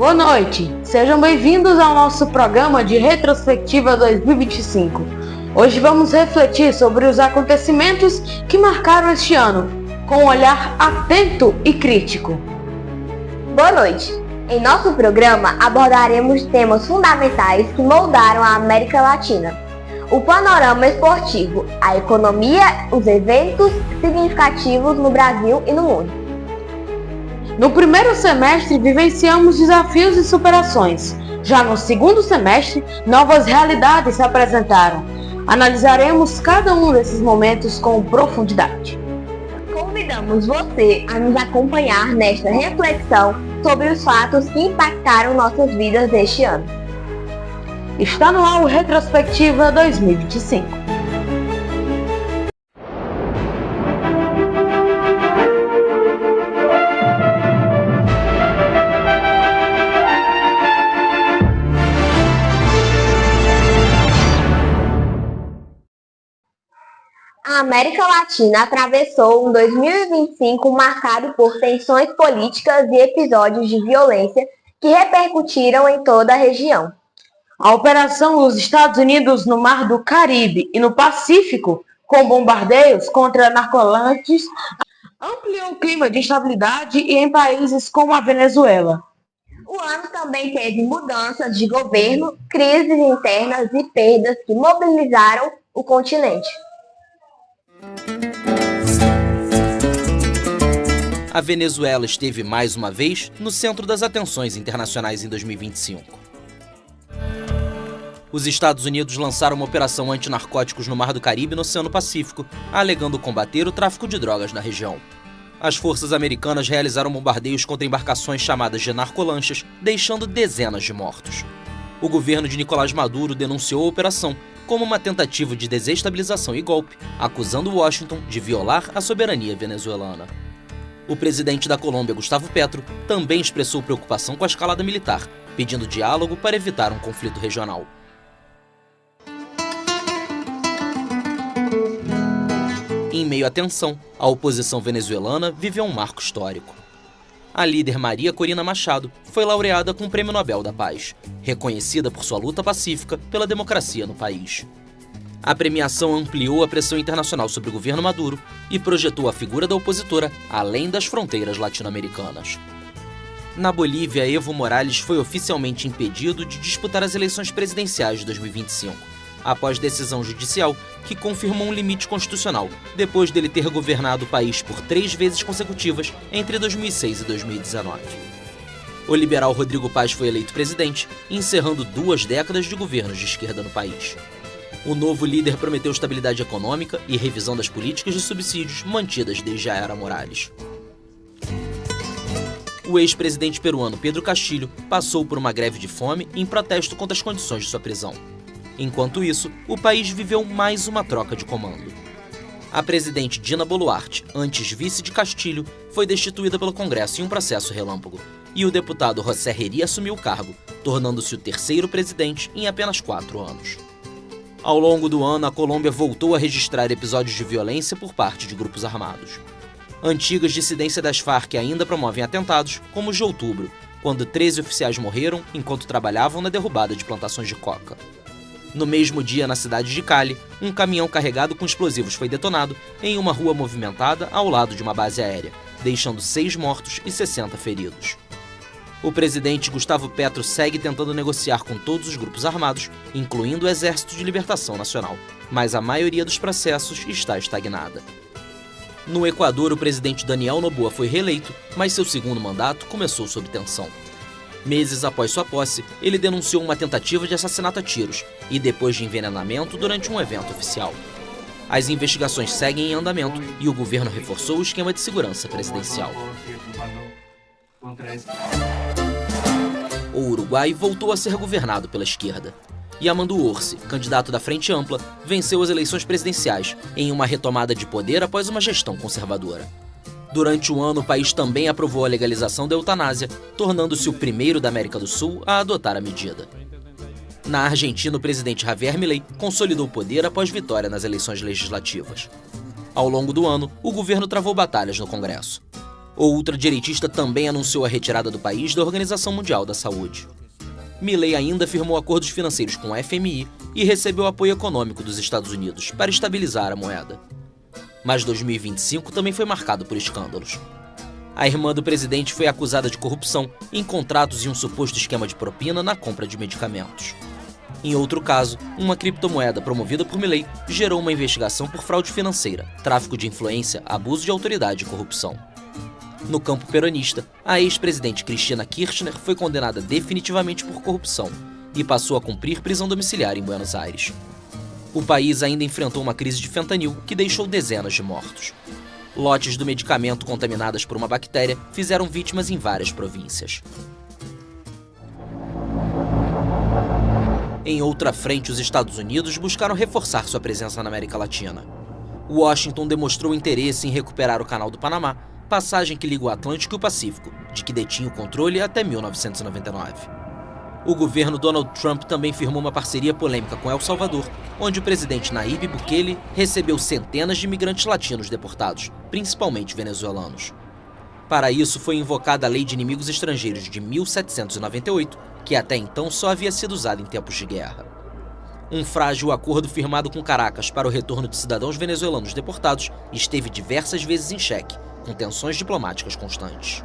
Boa noite, sejam bem-vindos ao nosso programa de Retrospectiva 2025. Hoje vamos refletir sobre os acontecimentos que marcaram este ano, com um olhar atento e crítico. Boa noite! Em nosso programa abordaremos temas fundamentais que moldaram a América Latina: o panorama esportivo, a economia, os eventos significativos no Brasil e no mundo. No primeiro semestre, vivenciamos desafios e superações. Já no segundo semestre, novas realidades se apresentaram. Analisaremos cada um desses momentos com profundidade. Convidamos você a nos acompanhar nesta reflexão sobre os fatos que impactaram nossas vidas este ano. Está no ar o Retrospectiva 2025. A América Latina atravessou um 2025 marcado por tensões políticas e episódios de violência que repercutiram em toda a região. A operação dos Estados Unidos no Mar do Caribe e no Pacífico, com bombardeios contra narcolantes, ampliou o clima de instabilidade em países como a Venezuela. O ano também teve mudanças de governo, crises internas e perdas que mobilizaram o continente. A Venezuela esteve mais uma vez no centro das atenções internacionais em 2025. Os Estados Unidos lançaram uma operação antinarcóticos no Mar do Caribe e no Oceano Pacífico, alegando combater o tráfico de drogas na região. As forças americanas realizaram bombardeios contra embarcações chamadas de narcolanchas, deixando dezenas de mortos. O governo de Nicolás Maduro denunciou a operação como uma tentativa de desestabilização e golpe, acusando Washington de violar a soberania venezuelana. O presidente da Colômbia, Gustavo Petro, também expressou preocupação com a escalada militar, pedindo diálogo para evitar um conflito regional. Em meio à tensão, a oposição venezuelana viveu um marco histórico. A líder Maria Corina Machado foi laureada com o Prêmio Nobel da Paz, reconhecida por sua luta pacífica pela democracia no país. A premiação ampliou a pressão internacional sobre o governo Maduro e projetou a figura da opositora além das fronteiras latino-americanas. Na Bolívia, Evo Morales foi oficialmente impedido de disputar as eleições presidenciais de 2025, após decisão judicial que confirmou um limite constitucional, depois dele ter governado o país por 3 vezes consecutivas entre 2006 e 2019. O liberal Rodrigo Paz foi eleito presidente, encerrando 2 décadas de governos de esquerda no país. O novo líder prometeu estabilidade econômica e revisão das políticas de subsídios mantidas desde a era Morales. O ex-presidente peruano Pedro Castillo passou por uma greve de fome em protesto contra as condições de sua prisão. Enquanto isso, o país viveu mais uma troca de comando. A presidente Dina Boluarte, antes vice de Castillo, foi destituída pelo Congresso em um processo relâmpago, e o deputado José Herri assumiu o cargo, tornando-se o 3º presidente em apenas 4 anos. Ao longo do ano, a Colômbia voltou a registrar episódios de violência por parte de grupos armados. Antigas dissidências das Farc ainda promovem atentados, como os de outubro, quando 13 oficiais morreram enquanto trabalhavam na derrubada de plantações de coca. No mesmo dia, na cidade de Cali, um caminhão carregado com explosivos foi detonado em uma rua movimentada ao lado de uma base aérea, deixando 6 mortos e 60 feridos. O presidente Gustavo Petro segue tentando negociar com todos os grupos armados, incluindo o Exército de Libertação Nacional, mas a maioria dos processos está estagnada. No Equador, o presidente Daniel Noboa foi reeleito, mas seu segundo mandato começou sob tensão. Meses após sua posse, ele denunciou uma tentativa de assassinato a tiros e depois de envenenamento durante um evento oficial. As investigações seguem em andamento e o governo reforçou o esquema de segurança presidencial. O Uruguai voltou a ser governado pela esquerda. Yamandu Orsi, candidato da Frente Ampla, venceu as eleições presidenciais em uma retomada de poder após uma gestão conservadora. Durante o ano, o país também aprovou a legalização da eutanásia, tornando-se o primeiro da América do Sul a adotar a medida. Na Argentina, o presidente Javier Milei consolidou o poder após vitória nas eleições legislativas. Ao longo do ano, o governo travou batalhas no Congresso. O ultradireitista também anunciou a retirada do país da Organização Mundial da Saúde. Milei ainda firmou acordos financeiros com a FMI e recebeu apoio econômico dos Estados Unidos para estabilizar a moeda. Mas 2025 também foi marcado por escândalos. A irmã do presidente foi acusada de corrupção em contratos e um suposto esquema de propina na compra de medicamentos. Em outro caso, uma criptomoeda promovida por Milei gerou uma investigação por fraude financeira, tráfico de influência, abuso de autoridade e corrupção. No campo peronista, a ex-presidente Cristina Kirchner foi condenada definitivamente por corrupção e passou a cumprir prisão domiciliar em Buenos Aires. O país ainda enfrentou uma crise de fentanil que deixou dezenas de mortos. Lotes do medicamento contaminadas por uma bactéria fizeram vítimas em várias províncias. Em outra frente, os Estados Unidos buscaram reforçar sua presença na América Latina. Washington demonstrou interesse em recuperar o Canal do Panamá, passagem que liga o Atlântico e o Pacífico, de que detinha o controle até 1999. O governo Donald Trump também firmou uma parceria polêmica com El Salvador, onde o presidente Nayib Bukele recebeu centenas de imigrantes latinos deportados, principalmente venezuelanos. Para isso, foi invocada a Lei de Inimigos Estrangeiros de 1798, que até então só havia sido usada em tempos de guerra. Um frágil acordo firmado com Caracas para o retorno de cidadãos venezuelanos deportados esteve diversas vezes em xeque, com tensões diplomáticas constantes.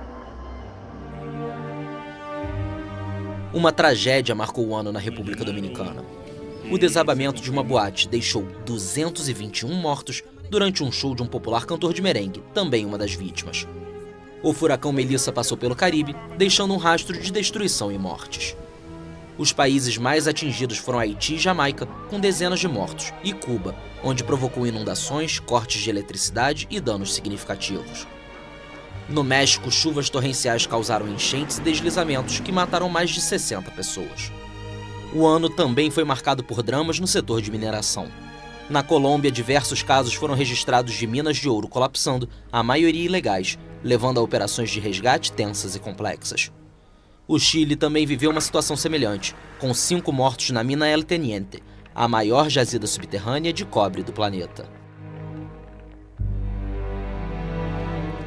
Uma tragédia marcou o ano na República Dominicana. O desabamento de uma boate deixou 221 mortos durante um show de um popular cantor de merengue, também uma das vítimas. O furacão Melissa passou pelo Caribe, deixando um rastro de destruição e mortes. Os países mais atingidos foram Haiti e Jamaica, com dezenas de mortos, e Cuba, onde provocou inundações, cortes de eletricidade e danos significativos. No México, chuvas torrenciais causaram enchentes e deslizamentos que mataram mais de 60 pessoas. O ano também foi marcado por dramas no setor de mineração. Na Colômbia, diversos casos foram registrados de minas de ouro colapsando, a maioria ilegais, levando a operações de resgate tensas e complexas. O Chile também viveu uma situação semelhante, com 5 mortos na mina El Teniente, a maior jazida subterrânea de cobre do planeta.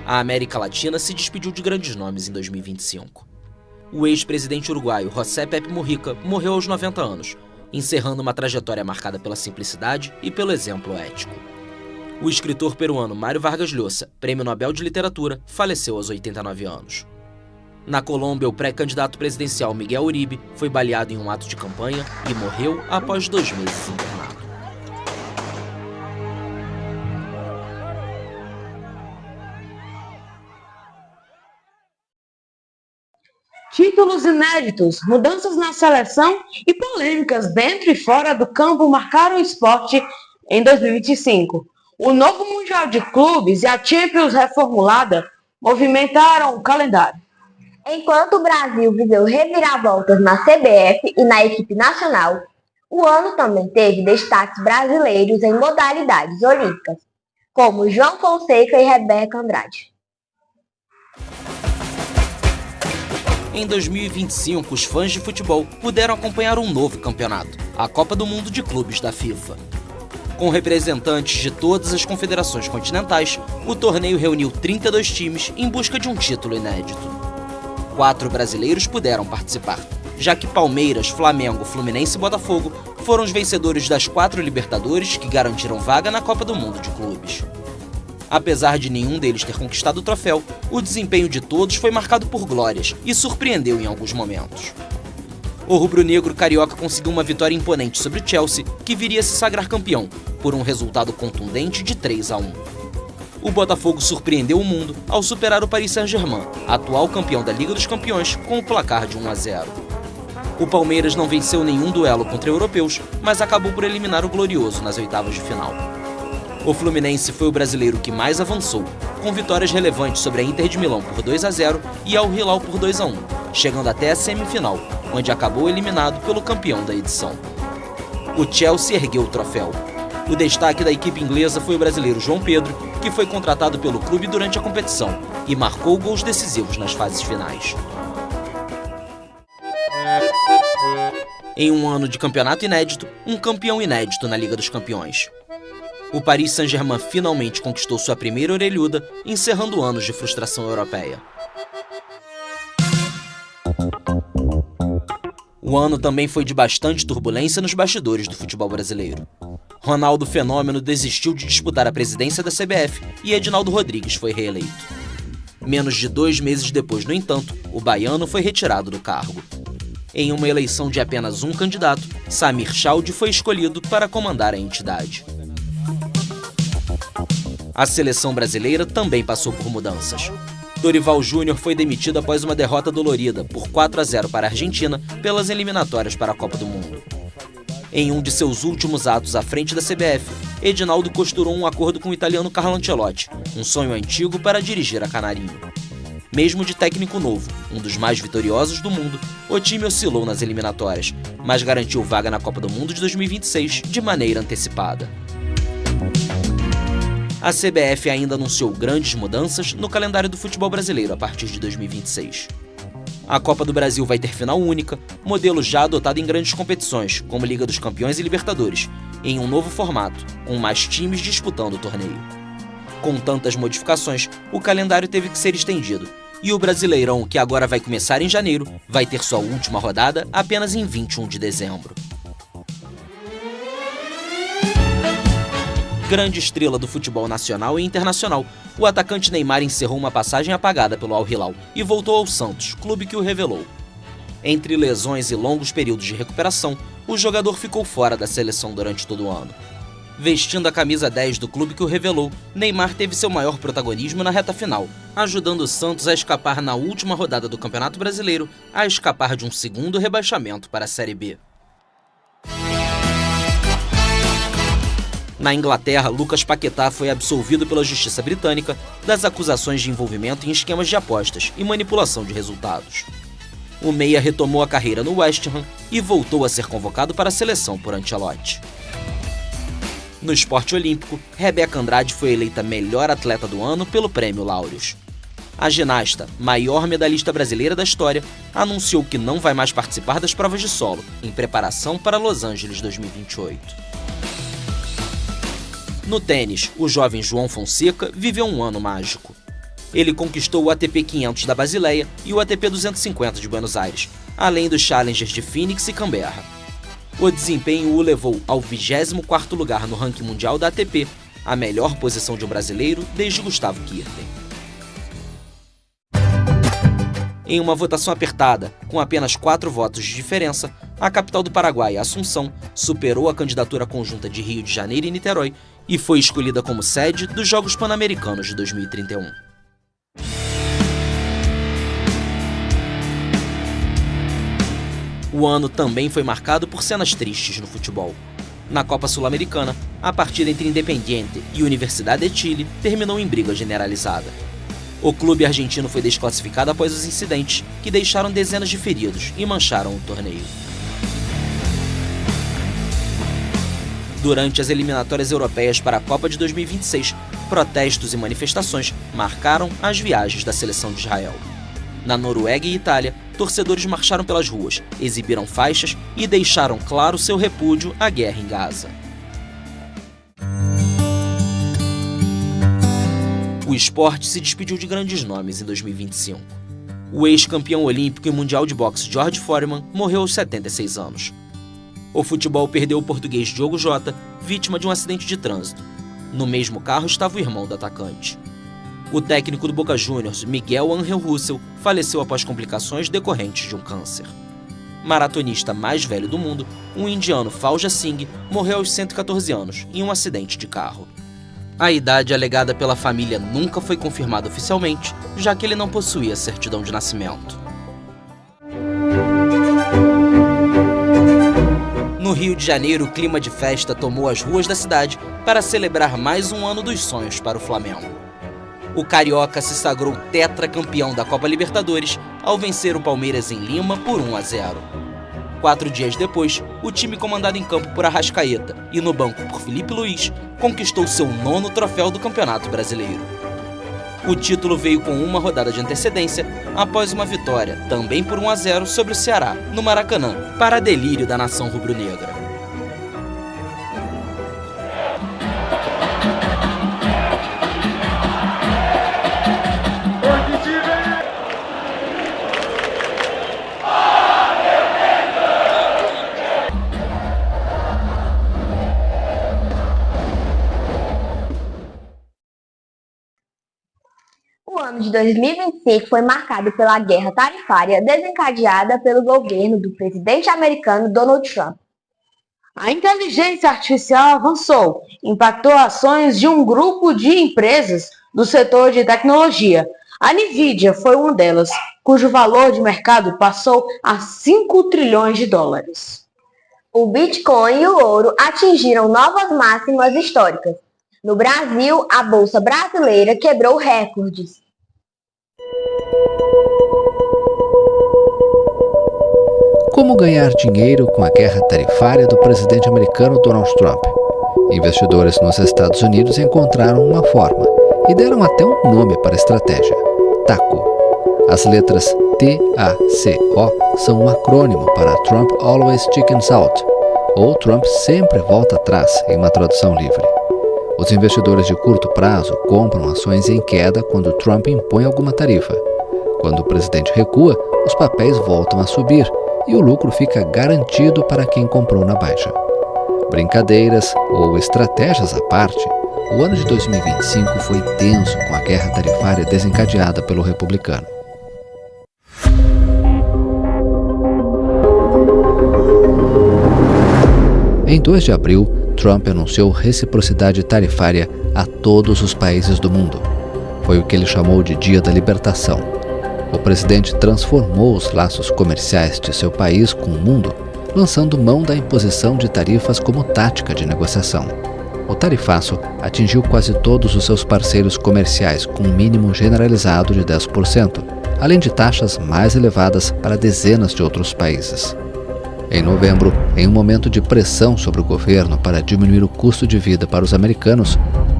A América Latina se despediu de grandes nomes em 2025. O ex-presidente uruguaio José Pepe Mujica morreu aos 90 anos, encerrando uma trajetória marcada pela simplicidade e pelo exemplo ético. O escritor peruano Mário Vargas Llosa, Prêmio Nobel de Literatura, faleceu aos 89 anos. Na Colômbia, o pré-candidato presidencial Miguel Uribe foi baleado em um ato de campanha e morreu após 2 meses internado. Títulos inéditos, mudanças na seleção e polêmicas dentro e fora do campo marcaram o esporte em 2025. O novo Mundial de Clubes e a Champions reformulada movimentaram o calendário. Enquanto o Brasil viveu reviravoltas na CBF e na equipe nacional, o ano também teve destaques brasileiros em modalidades olímpicas, como João Fonseca e Rebeca Andrade. Em 2025, os fãs de futebol puderam acompanhar um novo campeonato, a Copa do Mundo de Clubes da FIFA. Com representantes de todas as confederações continentais, o torneio reuniu 32 times em busca de um título inédito. 4 brasileiros puderam participar, já que Palmeiras, Flamengo, Fluminense e Botafogo foram os vencedores das 4 Libertadores que garantiram vaga na Copa do Mundo de Clubes. Apesar de nenhum deles ter conquistado o troféu, o desempenho de todos foi marcado por glórias e surpreendeu em alguns momentos. O rubro-negro carioca conseguiu uma vitória imponente sobre o Chelsea, que viria a se sagrar campeão, por um resultado contundente de 3-1. O Botafogo surpreendeu o mundo ao superar o Paris Saint-Germain, atual campeão da Liga dos Campeões, com o placar de 1-0. O Palmeiras não venceu nenhum duelo contra europeus, mas acabou por eliminar o Glorioso nas oitavas de final. O Fluminense foi o brasileiro que mais avançou, com vitórias relevantes sobre a Inter de Milão por 2-0 e Al Hilal por 2-1, chegando até a semifinal, onde acabou eliminado pelo campeão da edição. O Chelsea ergueu o troféu. O destaque da equipe inglesa foi o brasileiro João Pedro, que foi contratado pelo clube durante a competição e marcou gols decisivos nas fases finais. Em um ano de campeonato inédito, um campeão inédito na Liga dos Campeões. O Paris Saint-Germain finalmente conquistou sua primeira orelhuda, encerrando anos de frustração europeia. O ano também foi de bastante turbulência nos bastidores do futebol brasileiro. Ronaldo Fenômeno desistiu de disputar a presidência da CBF e Edinaldo Rodrigues foi reeleito. Menos de 2 meses depois, no entanto, o baiano foi retirado do cargo. Em uma eleição de apenas um candidato, Samir Chaldi foi escolhido para comandar a entidade. A seleção brasileira também passou por mudanças. Dorival Júnior foi demitido após uma derrota dolorida por 4-0 para a Argentina pelas eliminatórias para a Copa do Mundo. Em um de seus últimos atos à frente da CBF, Edinaldo costurou um acordo com o italiano Carlo Ancelotti, um sonho antigo para dirigir a Canarinho. Mesmo de técnico novo, um dos mais vitoriosos do mundo, o time oscilou nas eliminatórias, mas garantiu vaga na Copa do Mundo de 2026 de maneira antecipada. A CBF ainda anunciou grandes mudanças no calendário do futebol brasileiro a partir de 2026. A Copa do Brasil vai ter final única, modelo já adotado em grandes competições, como Liga dos Campeões e Libertadores, em um novo formato, com mais times disputando o torneio. Com tantas modificações, o calendário teve que ser estendido, e o Brasileirão, que agora vai começar em janeiro, vai ter sua última rodada apenas em 21 de dezembro. Grande estrela do futebol nacional e internacional, o atacante Neymar encerrou uma passagem apagada pelo Al Hilal e voltou ao Santos, clube que o revelou. Entre lesões e longos períodos de recuperação, o jogador ficou fora da seleção durante todo o ano. Vestindo a camisa 10 do clube que o revelou, Neymar teve seu maior protagonismo na reta final, ajudando o Santos a escapar na última rodada do Campeonato Brasileiro, a escapar de um segundo rebaixamento para a Série B. Na Inglaterra, Lucas Paquetá foi absolvido pela justiça britânica das acusações de envolvimento em esquemas de apostas e manipulação de resultados. O meia retomou a carreira no West Ham e voltou a ser convocado para a seleção por Ancelotti. No esporte olímpico, Rebeca Andrade foi eleita melhor atleta do ano pelo Prêmio Laureus. A ginasta, maior medalhista brasileira da história, anunciou que não vai mais participar das provas de solo, em preparação para Los Angeles 2028. No tênis, o jovem João Fonseca viveu um ano mágico. Ele conquistou o ATP 500 da Basileia e o ATP 250 de Buenos Aires, além dos Challengers de Phoenix e Canberra. O desempenho o levou ao 24º lugar no ranking mundial da ATP, a melhor posição de um brasileiro desde Gustavo Kuerten. Em uma votação apertada, com apenas 4 votos de diferença, a capital do Paraguai, Assunção, superou a candidatura conjunta de Rio de Janeiro e Niterói e foi escolhida como sede dos Jogos Pan-Americanos de 2031. O ano também foi marcado por cenas tristes no futebol. Na Copa Sul-Americana, a partida entre Independiente e Universidade de Chile terminou em briga generalizada. O clube argentino foi desclassificado após os incidentes, que deixaram dezenas de feridos e mancharam o torneio. Durante as eliminatórias europeias para a Copa de 2026, protestos e manifestações marcaram as viagens da seleção de Israel. Na Noruega e Itália, torcedores marcharam pelas ruas, exibiram faixas e deixaram claro seu repúdio à guerra em Gaza. O esporte se despediu de grandes nomes em 2025. O ex-campeão olímpico e mundial de boxe George Foreman morreu aos 76 anos. O futebol perdeu o português Diogo Jota, vítima de um acidente de trânsito. No mesmo carro estava o irmão do atacante. O técnico do Boca Juniors, Miguel Ángel Russell, faleceu após complicações decorrentes de um câncer. Maratonista mais velho do mundo, um indiano Fauja Singh, morreu aos 114 anos em um acidente de carro. A idade alegada pela família nunca foi confirmada oficialmente, já que ele não possuía certidão de nascimento. No Rio de Janeiro, o clima de festa tomou as ruas da cidade para celebrar mais um ano dos sonhos para o Flamengo. O carioca se sagrou tetracampeão da Copa Libertadores ao vencer o Palmeiras em Lima por 1-0. 4 dias depois, o time comandado em campo por Arrascaeta e no banco por Felipe Luiz conquistou seu 9º troféu do Campeonato Brasileiro. O título veio com uma rodada de antecedência após uma vitória, também por 1-0, sobre o Ceará, no Maracanã, para delírio da nação rubro-negra. ano de 2025 foi marcado pela guerra tarifária desencadeada pelo governo do presidente americano Donald Trump. A inteligência artificial avançou, impactou ações de um grupo de empresas do setor de tecnologia. A Nvidia foi uma delas, cujo valor de mercado passou a 5 trilhões de dólares. O Bitcoin e o ouro atingiram novas máximas históricas. No Brasil, a Bolsa Brasileira quebrou recordes. Como ganhar dinheiro com a guerra tarifária do presidente americano Donald Trump? Investidores nos Estados Unidos encontraram uma forma e deram até um nome para a estratégia: TACO. As letras TACO são um acrônimo para Trump Always Chickens Out, ou Trump sempre volta atrás, em uma tradução livre. Os investidores de curto prazo compram ações em queda quando Trump impõe alguma tarifa. Quando o presidente recua, os papéis voltam a subir e o lucro fica garantido para quem comprou na baixa. Brincadeiras ou estratégias à parte, o ano de 2025 foi tenso com a guerra tarifária desencadeada pelo republicano. Em 2 de abril, Trump anunciou reciprocidade tarifária a todos os países do mundo. Foi o que ele chamou de Dia da Libertação. O presidente transformou os laços comerciais de seu país com o mundo, lançando mão da imposição de tarifas como tática de negociação. O tarifaço atingiu quase todos os seus parceiros comerciais com um mínimo generalizado de 10%, além de taxas mais elevadas para dezenas de outros países. Em novembro, em um momento de pressão sobre o governo para diminuir o custo de vida para os americanos,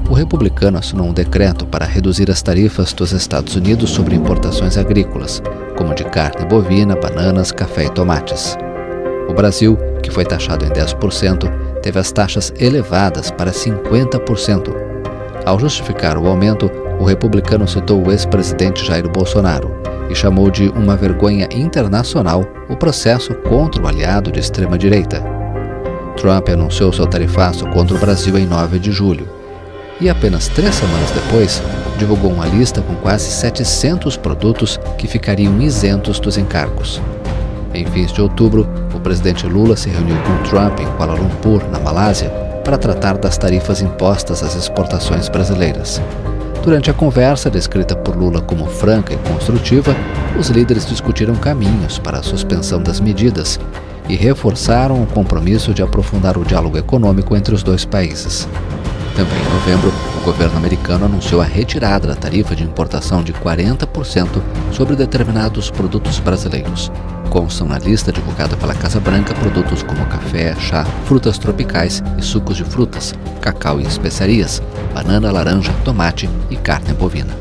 o republicano assinou um decreto para reduzir as tarifas dos Estados Unidos sobre importações agrícolas, como de carne bovina, bananas, café e tomates. O Brasil, que foi taxado em 10%, teve as taxas elevadas para 50%. Ao justificar o aumento, o republicano citou o ex-presidente Jair Bolsonaro e chamou de uma vergonha internacional o processo contra o aliado de extrema-direita. Trump anunciou seu tarifaço contra o Brasil em 9 de julho e apenas 3 semanas depois divulgou uma lista com quase 700 produtos que ficariam isentos dos encargos. Em fins de outubro, o presidente Lula se reuniu com Trump em Kuala Lumpur, na Malásia, para tratar das tarifas impostas às exportações brasileiras. Durante a conversa, descrita por Lula como franca e construtiva, os líderes discutiram caminhos para a suspensão das medidas e reforçaram o compromisso de aprofundar o diálogo econômico entre os 2 países. Também em novembro, o governo americano anunciou a retirada da tarifa de importação de 40% sobre determinados produtos brasileiros. Constam na lista divulgada pela Casa Branca produtos como café, chá, frutas tropicais e sucos de frutas, cacau e especiarias, banana, laranja, tomate e carne bovina.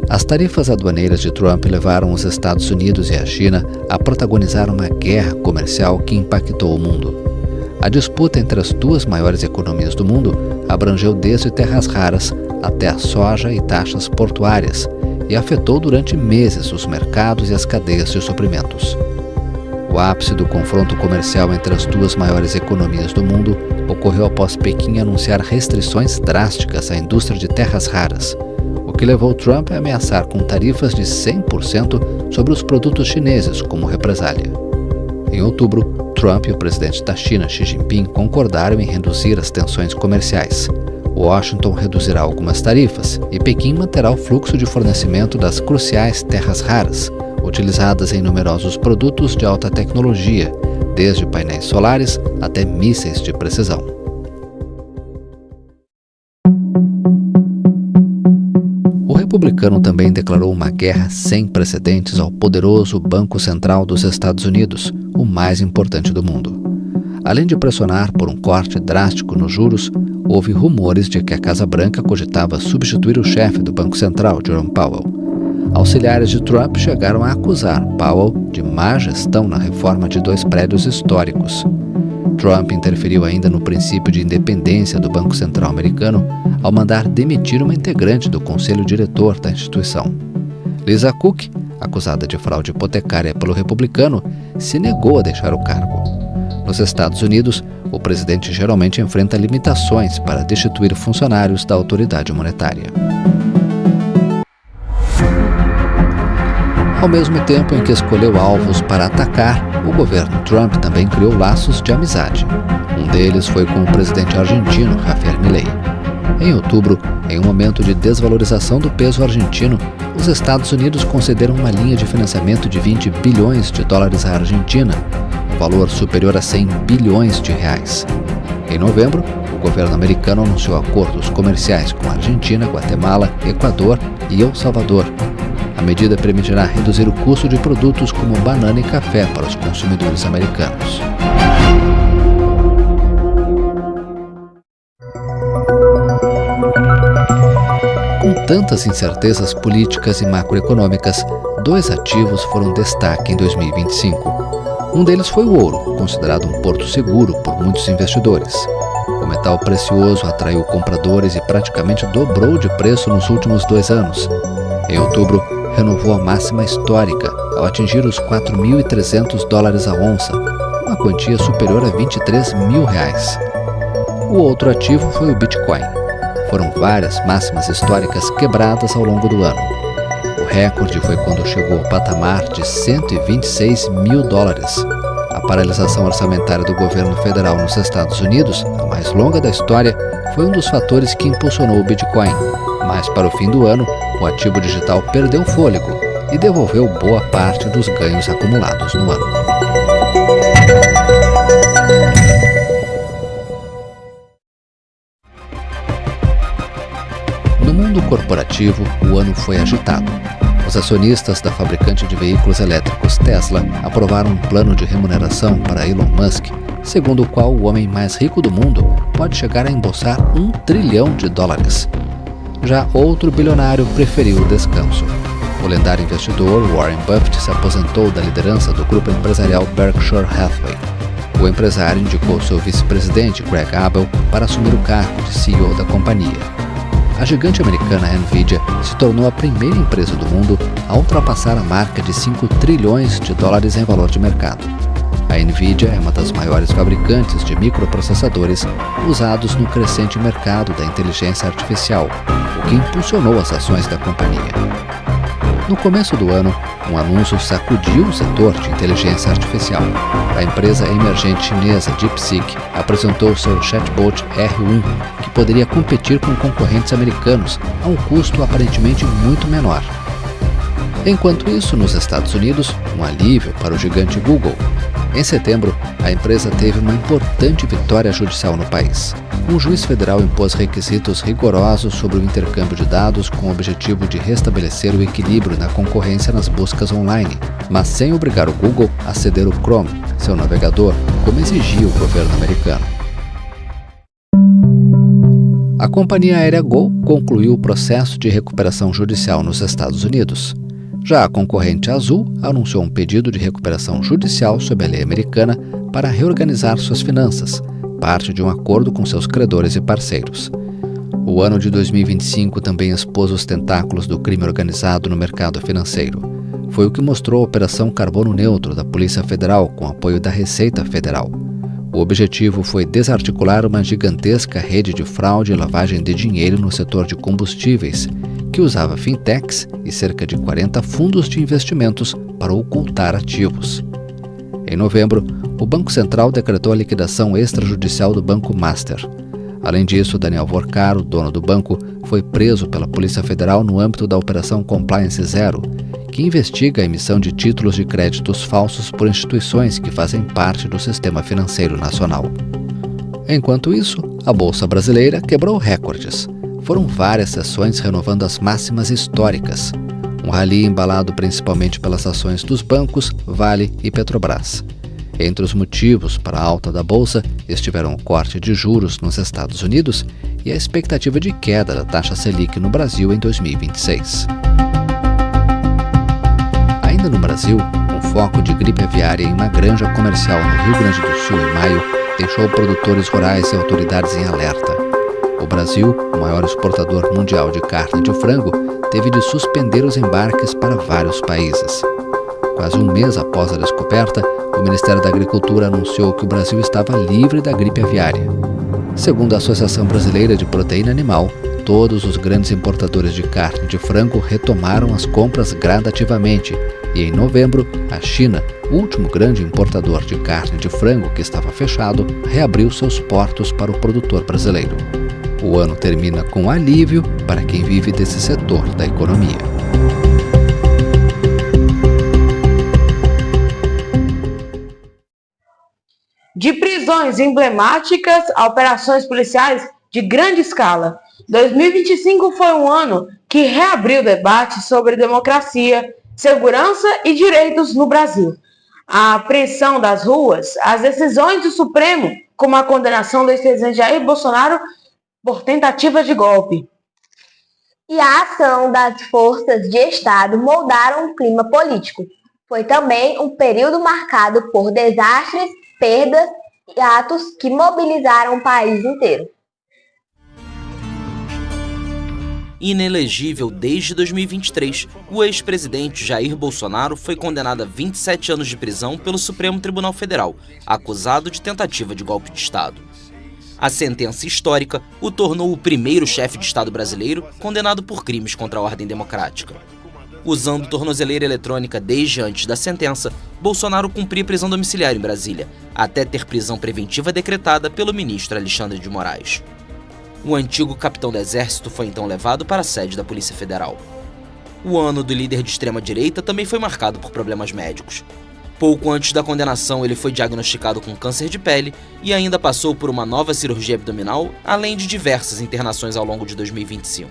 As tarifas aduaneiras de Trump levaram os Estados Unidos e a China a protagonizar uma guerra comercial que impactou o mundo. A disputa entre as 2 maiores economias do mundo abrangeu desde terras raras até a soja e taxas portuárias e afetou durante meses os mercados e as cadeias de suprimentos. O ápice do confronto comercial entre as 2 maiores economias do mundo ocorreu após Pequim anunciar restrições drásticas à indústria de terras raras, o que levou Trump a ameaçar com tarifas de 100% sobre os produtos chineses como represália. Em outubro, Trump e o presidente da China, Xi Jinping, concordaram em reduzir as tensões comerciais. Washington reduzirá algumas tarifas e Pequim manterá o fluxo de fornecimento das cruciais terras raras, utilizadas em numerosos produtos de alta tecnologia, desde painéis solares até mísseis de precisão. O republicano também declarou uma guerra sem precedentes ao poderoso Banco Central dos Estados Unidos, o mais importante do mundo. Além de pressionar por um corte drástico nos juros, houve rumores de que a Casa Branca cogitava substituir o chefe do Banco Central, Jerome Powell. Auxiliares de Trump chegaram a acusar Powell de má gestão na reforma de 2 prédios históricos. Trump interferiu ainda no princípio de independência do Banco Central americano ao mandar demitir uma integrante do conselho diretor da instituição. Lisa Cook, acusada de fraude hipotecária pelo republicano, se negou a deixar o cargo. Nos Estados Unidos, o presidente geralmente enfrenta limitações para destituir funcionários da autoridade monetária. Ao mesmo tempo em que escolheu alvos para atacar, o governo Trump também criou laços de amizade. Um deles foi com o presidente argentino Javier Milei. Em outubro, em um momento de desvalorização do peso argentino, os Estados Unidos concederam uma linha de financiamento de 20 bilhões de dólares à Argentina, um valor superior a 100 bilhões de reais. Em novembro, o governo americano anunciou acordos comerciais com a Argentina, Guatemala, Equador e El Salvador. A medida permitirá reduzir o custo de produtos como banana e café para os consumidores americanos. Com tantas incertezas políticas e macroeconômicas, 2 ativos foram destaque em 2025. Um deles foi o ouro, considerado um porto seguro por muitos investidores. O metal precioso atraiu compradores e praticamente dobrou de preço nos últimos 2 anos. Em outubro, renovou a máxima histórica ao atingir os 4.300 dólares a onça, uma quantia superior a R$23 mil. O outro ativo foi o Bitcoin. Foram várias máximas históricas quebradas ao longo do ano. O recorde foi quando chegou ao patamar de 126 mil dólares. A paralisação orçamentária do governo federal nos Estados Unidos, a mais longa da história, foi um dos fatores que impulsionou o Bitcoin. Mas para o fim do ano, o ativo digital perdeu fôlego e devolveu boa parte dos ganhos acumulados no ano. No mundo corporativo, o ano foi agitado. Os acionistas da fabricante de veículos elétricos Tesla aprovaram um plano de remuneração para Elon Musk, segundo o qual o homem mais rico do mundo pode chegar a embolsar $1 trilhão. Já outro bilionário preferiu o descanso. O lendário investidor Warren Buffett se aposentou da liderança do grupo empresarial Berkshire Hathaway. O empresário indicou seu vice-presidente Greg Abel para assumir o cargo de CEO da companhia. A gigante americana Nvidia se tornou a primeira empresa do mundo a ultrapassar a marca de $5 trilhões em valor de mercado. A Nvidia é uma das maiores fabricantes de microprocessadores usados no crescente mercado da inteligência artificial, o que impulsionou as ações da companhia. No começo do ano, um anúncio sacudiu o setor de inteligência artificial. A empresa emergente chinesa DeepSeek apresentou seu chatbot R1, que poderia competir com concorrentes americanos a um custo aparentemente muito menor. Enquanto isso, nos Estados Unidos, um alívio para o gigante Google. Em setembro, a empresa teve uma importante vitória judicial no país. Um juiz federal impôs requisitos rigorosos sobre o intercâmbio de dados com o objetivo de restabelecer o equilíbrio na concorrência nas buscas online, mas sem obrigar o Google a ceder o Chrome, seu navegador, como exigia o governo americano. A companhia aérea Gol concluiu o processo de recuperação judicial nos Estados Unidos. Já a concorrente Azul anunciou um pedido de recuperação judicial sob a lei americana para reorganizar suas finanças, parte de um acordo com seus credores e parceiros. O ano de 2025 também expôs os tentáculos do crime organizado no mercado financeiro. Foi o que mostrou a Operação Carbono Neutro da Polícia Federal com apoio da Receita Federal. O objetivo foi desarticular uma gigantesca rede de fraude e lavagem de dinheiro no setor de combustíveis, que usava fintechs e cerca de 40 fundos de investimentos para ocultar ativos. Em novembro, o Banco Central decretou a liquidação extrajudicial do Banco Master. Além disso, Daniel Vorcaro, dono do banco, foi preso pela Polícia Federal no âmbito da Operação Compliance Zero, que investiga a emissão de títulos de créditos falsos por instituições que fazem parte do sistema financeiro nacional. Enquanto isso, a Bolsa Brasileira quebrou recordes. Foram várias sessões renovando as máximas históricas. Um rally embalado principalmente pelas ações dos bancos, Vale e Petrobras. Entre os motivos para a alta da Bolsa estiveram o corte de juros nos Estados Unidos e a expectativa de queda da taxa Selic no Brasil em 2026. Ainda no Brasil, um foco de gripe aviária em uma granja comercial no Rio Grande do Sul em maio deixou produtores rurais e autoridades em alerta. O Brasil, o maior exportador mundial de carne de frango, teve de suspender os embarques para vários países. quase um mês após a descoberta, o Ministério da Agricultura anunciou que o Brasil estava livre da gripe aviária. Segundo a Associação Brasileira de Proteína Animal, todos os grandes importadores de carne de frango retomaram as compras gradativamente e, em novembro, a China, o último grande importador de carne de frango que estava fechado, reabriu seus portos para o produtor brasileiro. O ano termina com alívio para quem vive desse setor da economia. De prisões emblemáticas a operações policiais de grande escala, 2025 foi um ano que reabriu o debate sobre democracia, segurança e direitos no Brasil. A apreensão das ruas, as decisões do Supremo, como a condenação do ex-presidente Jair Bolsonaro por tentativa de golpe. E a ação das forças de Estado moldaram o clima político. Foi também um período marcado por desastres, perdas e atos que mobilizaram o país inteiro. Inelegível desde 2023, o ex-presidente Jair Bolsonaro foi condenado a 27 anos de prisão pelo Supremo Tribunal Federal, acusado de tentativa de golpe de Estado. A sentença histórica o tornou o primeiro chefe de Estado brasileiro condenado por crimes contra a ordem democrática. Usando tornozeleira eletrônica desde antes da sentença, Bolsonaro cumpria prisão domiciliar em Brasília, até ter prisão preventiva decretada pelo ministro Alexandre de Moraes. O antigo capitão do Exército foi então levado para a sede da Polícia Federal. O ano do líder de extrema-direita também foi marcado por problemas médicos. Pouco antes da condenação, ele foi diagnosticado com câncer de pele e ainda passou por uma nova cirurgia abdominal, além de diversas internações ao longo de 2025.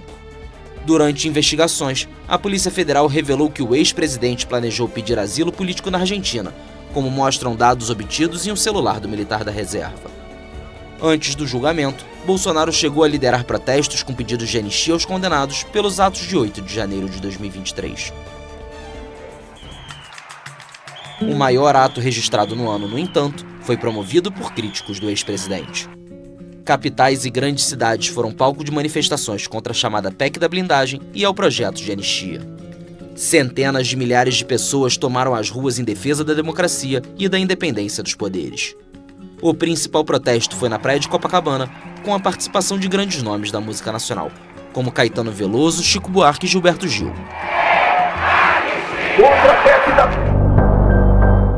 Durante investigações, a Polícia Federal revelou que o ex-presidente planejou pedir asilo político na Argentina, como mostram dados obtidos em um celular do militar da reserva. Antes do julgamento, Bolsonaro chegou a liderar protestos com pedidos de anistia aos condenados pelos atos de 8 de janeiro de 2023. O maior ato registrado no ano, no entanto, foi promovido por críticos do ex-presidente. Capitais e grandes cidades foram palco de manifestações contra a chamada PEC da blindagem e ao projeto de anistia. Centenas de milhares de pessoas tomaram as ruas em defesa da democracia e da independência dos poderes. O principal protesto foi na praia de Copacabana, com a participação de grandes nomes da música nacional, como Caetano Veloso, Chico Buarque e Gilberto Gil.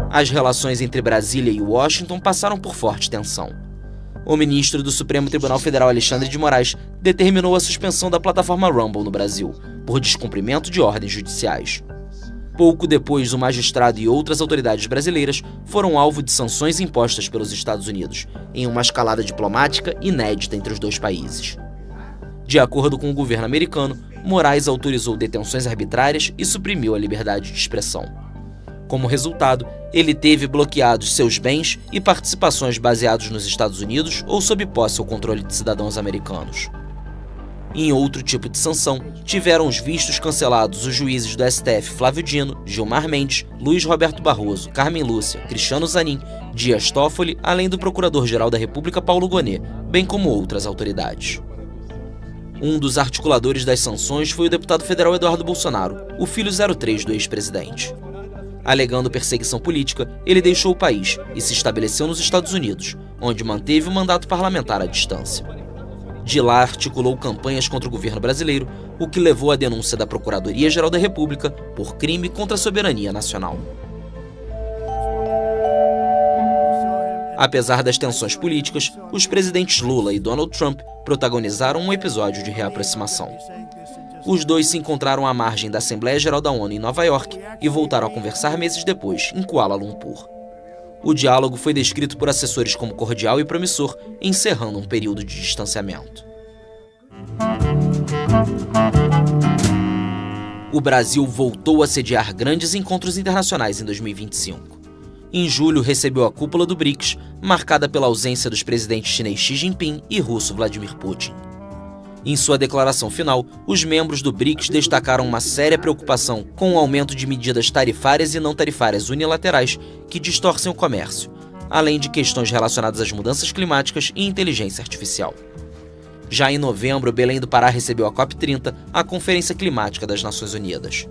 As relações entre Brasília e Washington passaram por forte tensão. O ministro do Supremo Tribunal Federal, Alexandre de Moraes, determinou a suspensão da plataforma Rumble no Brasil, por descumprimento de ordens judiciais. Pouco depois, o magistrado e outras autoridades brasileiras foram alvo de sanções impostas pelos Estados Unidos, em uma escalada diplomática inédita entre os dois países. De acordo com o governo americano, Moraes autorizou detenções arbitrárias e suprimiu a liberdade de expressão. Como resultado, ele teve bloqueados seus bens e participações baseados nos Estados Unidos ou sob posse ou controle de cidadãos americanos. Em outro tipo de sanção, tiveram os vistos cancelados os juízes do STF Flávio Dino, Gilmar Mendes, Luiz Roberto Barroso, Carmen Lúcia, Cristiano Zanin, Dias Toffoli, além do Procurador-Geral da República Paulo Gonet, bem como outras autoridades. Um dos articuladores das sanções foi o deputado federal Eduardo Bolsonaro, o filho 03 do ex-presidente. Alegando perseguição política, ele deixou o país e se estabeleceu nos Estados Unidos, onde manteve o mandato parlamentar à distância. De lá, articulou campanhas contra o governo brasileiro, o que levou à denúncia da Procuradoria-Geral da República por crime contra a soberania nacional. Apesar das tensões políticas, os presidentes Lula e Donald Trump protagonizaram um episódio de reaproximação. Os dois se encontraram à margem da Assembleia Geral da ONU em Nova York e voltaram a conversar meses depois, em Kuala Lumpur. O diálogo foi descrito por assessores como cordial e promissor, encerrando um período de distanciamento. O Brasil voltou a sediar grandes encontros internacionais em 2025. Em julho, recebeu a cúpula do BRICS, marcada pela ausência dos presidentes chinês Xi Jinping e russo Vladimir Putin. Em sua declaração final, os membros do BRICS destacaram uma séria preocupação com o aumento de medidas tarifárias e não tarifárias unilaterais que distorcem o comércio, além de questões relacionadas às mudanças climáticas e inteligência artificial. Já em novembro, Belém do Pará recebeu a COP30, a Conferência Climática das Nações Unidas.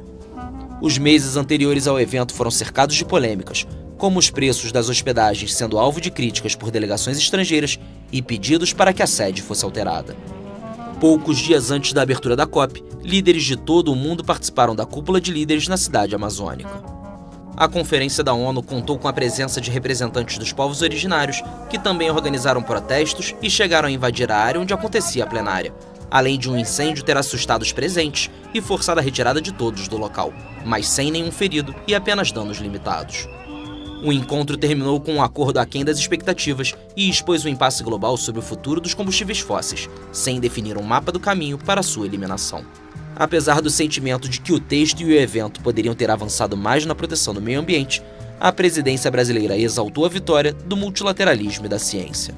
Os meses anteriores ao evento foram cercados de polêmicas, como os preços das hospedagens sendo alvo de críticas por delegações estrangeiras e pedidos para que a sede fosse alterada. Poucos dias antes da abertura da COP, líderes de todo o mundo participaram da cúpula de líderes na cidade amazônica. A conferência da ONU contou com a presença de representantes dos povos originários, que também organizaram protestos e chegaram a invadir a área onde acontecia a plenária, além de um incêndio ter assustado os presentes e forçado a retirada de todos do local, mas sem nenhum ferido e apenas danos limitados. O encontro terminou com um acordo aquém das expectativas e expôs o impasse global sobre o futuro dos combustíveis fósseis, sem definir um mapa do caminho para sua eliminação. Apesar do sentimento de que o texto e o evento poderiam ter avançado mais na proteção do meio ambiente, a presidência brasileira exaltou a vitória do multilateralismo e da ciência.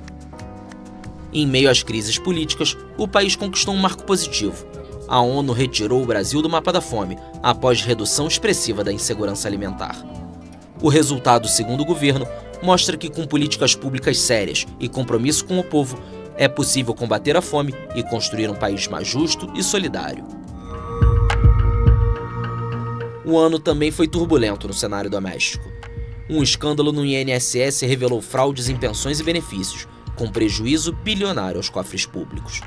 Em meio às crises políticas, o país conquistou um marco positivo. A ONU retirou o Brasil do mapa da fome, após redução expressiva da insegurança alimentar. O resultado, segundo o governo, mostra que com políticas públicas sérias e compromisso com o povo, é possível combater a fome e construir um país mais justo e solidário. O ano também foi turbulento no cenário doméstico. Um escândalo no INSS revelou fraudes em pensões e benefícios, com prejuízo bilionário aos cofres públicos.